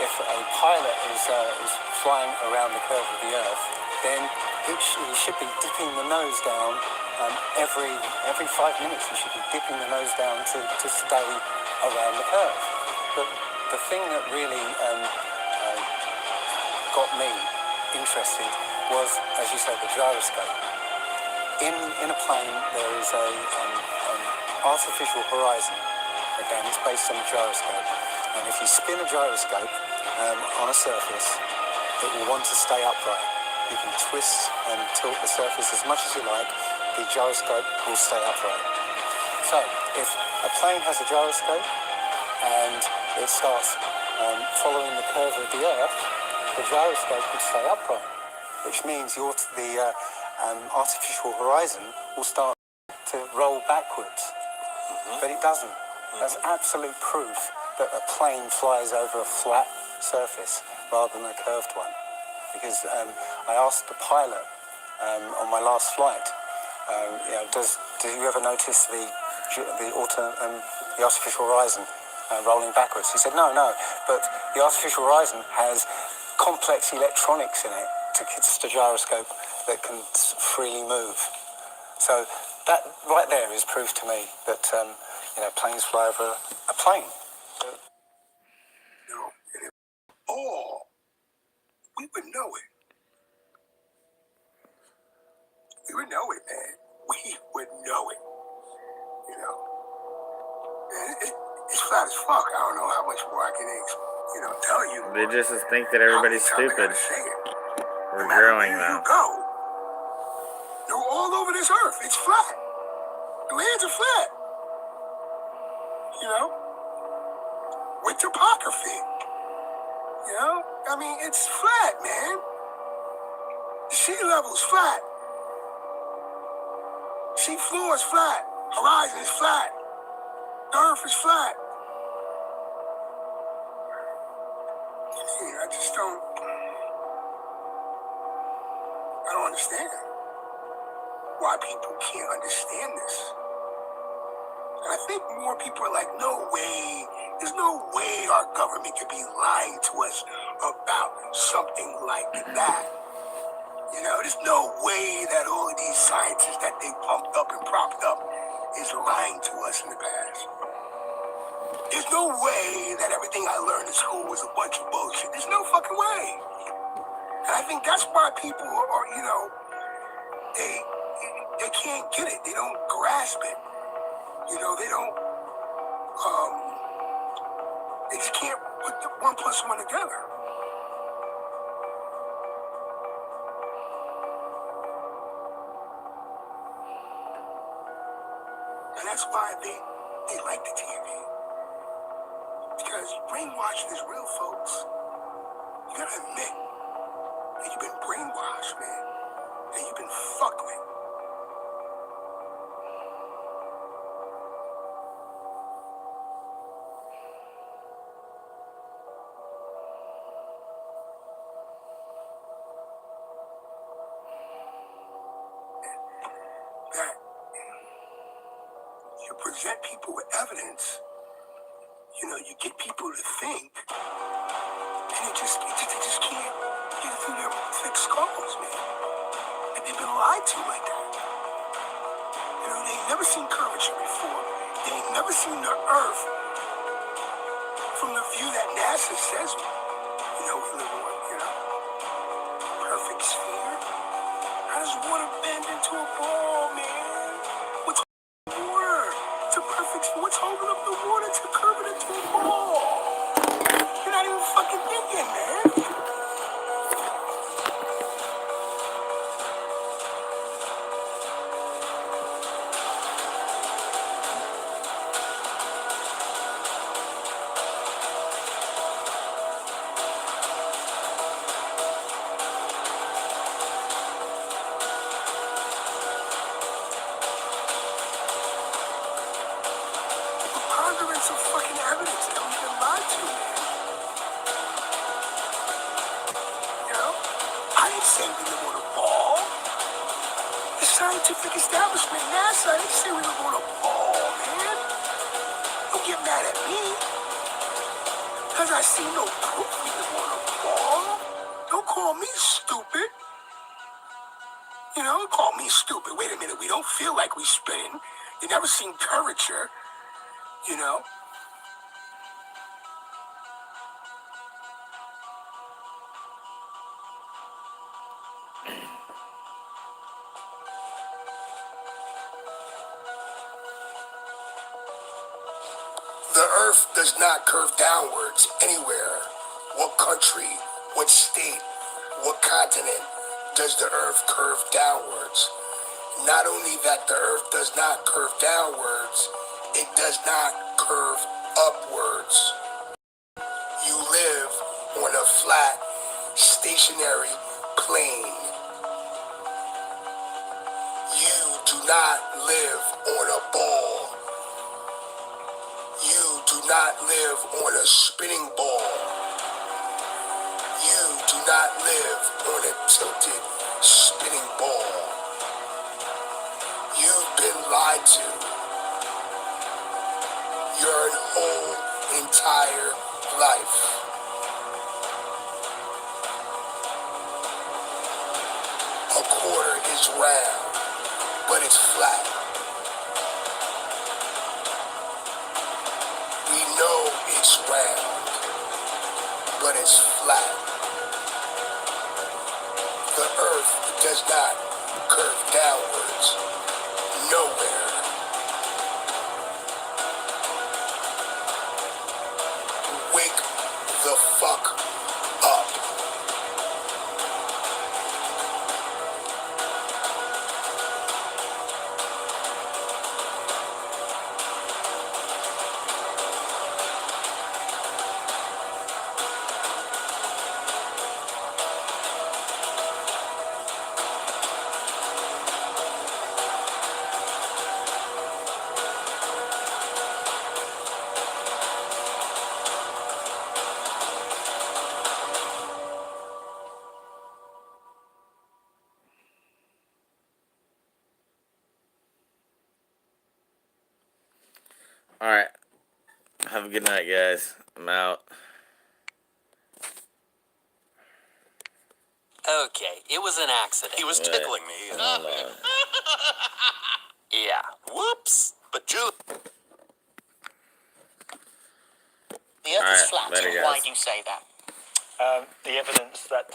If a pilot is flying around the curve of the Earth, then he should be dipping the nose down every 5 minutes. He should be dipping the nose down to stay around the curve. But the thing that really got me interested was, as you say, the gyroscope. In a plane, there is a artificial horizon. Again, it's based on a gyroscope. And if you spin a gyroscope on a surface, it will want to stay upright. You can twist and tilt the surface as much as you like, the gyroscope will stay upright. So, if a plane has a gyroscope and it starts following the curve of the Earth, the gyroscope will stay upright, which means the artificial horizon will start to roll backwards. but it doesn't. That's absolute proof that a plane flies over a flat surface rather than a curved one. Because I asked the pilot on my last flight, do you ever notice the artificial horizon rolling backwards? He said, no, but the artificial horizon has complex electronics in it it's a gyroscope that can freely move. So that right there is proof to me that planes fly over a plane. Oh, we would know it. We would know it, man. We would know it. It's flat as fuck. I don't know how much more I can, tell you. They just think that everybody's stupid. We're growing though. that. You go. They're all over this earth. It's flat. The lands are flat. With topography. It's flat, man. The sea level's flat. Sea floor is flat. Horizon is flat. The earth is flat. I just don't understand why people can't understand this. And I think more people are like, no way, there's no way our government could be lying to us about something like that. There's no way that all of these scientists that they pumped up and propped up is lying to us in the past. There's no way that everything I learned in school was a bunch of bullshit. There's no fucking way. And I think that's why people are they can't get it. They don't grasp it. They don't, they just can't put the 1 + 1 together. And that's why they like the TV. Because brainwashing is real, folks. You gotta admit that you've been brainwashed, man. And you've been fucked with. That you present people with evidence, you get people to think, and they just can't get it through their thick skulls, man. And they've been lied to like that. They've never seen curvature before. They ain't never seen the Earth from the view that NASA says we live on, perfect sphere. How does water bend into a ball, man? What's holding the water? It's a perfect sphere. What's holding up the water to curve it into a ball? You're not even fucking thinking, man. Preponderance of fucking evidence that we've been lied to, man. I didn't say we live on a ball. The scientific establishment, NASA, they say we live on a ball, man. Don't get mad at me. Because I see no proof we live on a ball. Don't call me stupid. Don't call me stupid. Wait a minute, we don't feel like we spin. You never seen curvature, The Earth does not curve downwards anywhere. What country, what state, what continent does the Earth curve downwards? Not only that the Earth does not curve downwards, it does not curve upwards. You live on a flat, stationary plane. You do not live on a ball. not live on a spinning ball. You do not live on a tilted spinning ball. You've been lied to your whole entire life. A quarter is round, but it's flat. We know it's round, but it's flat. The earth does not curve downwards, nowhere. Wake the fuck up. Alright. Have a good night, guys. I'm out. Okay, it was an accident. He was tickling me. Yeah. Whoops. But Julie. The earth is Alright, flat. later, Why guys. do you say that? The evidence that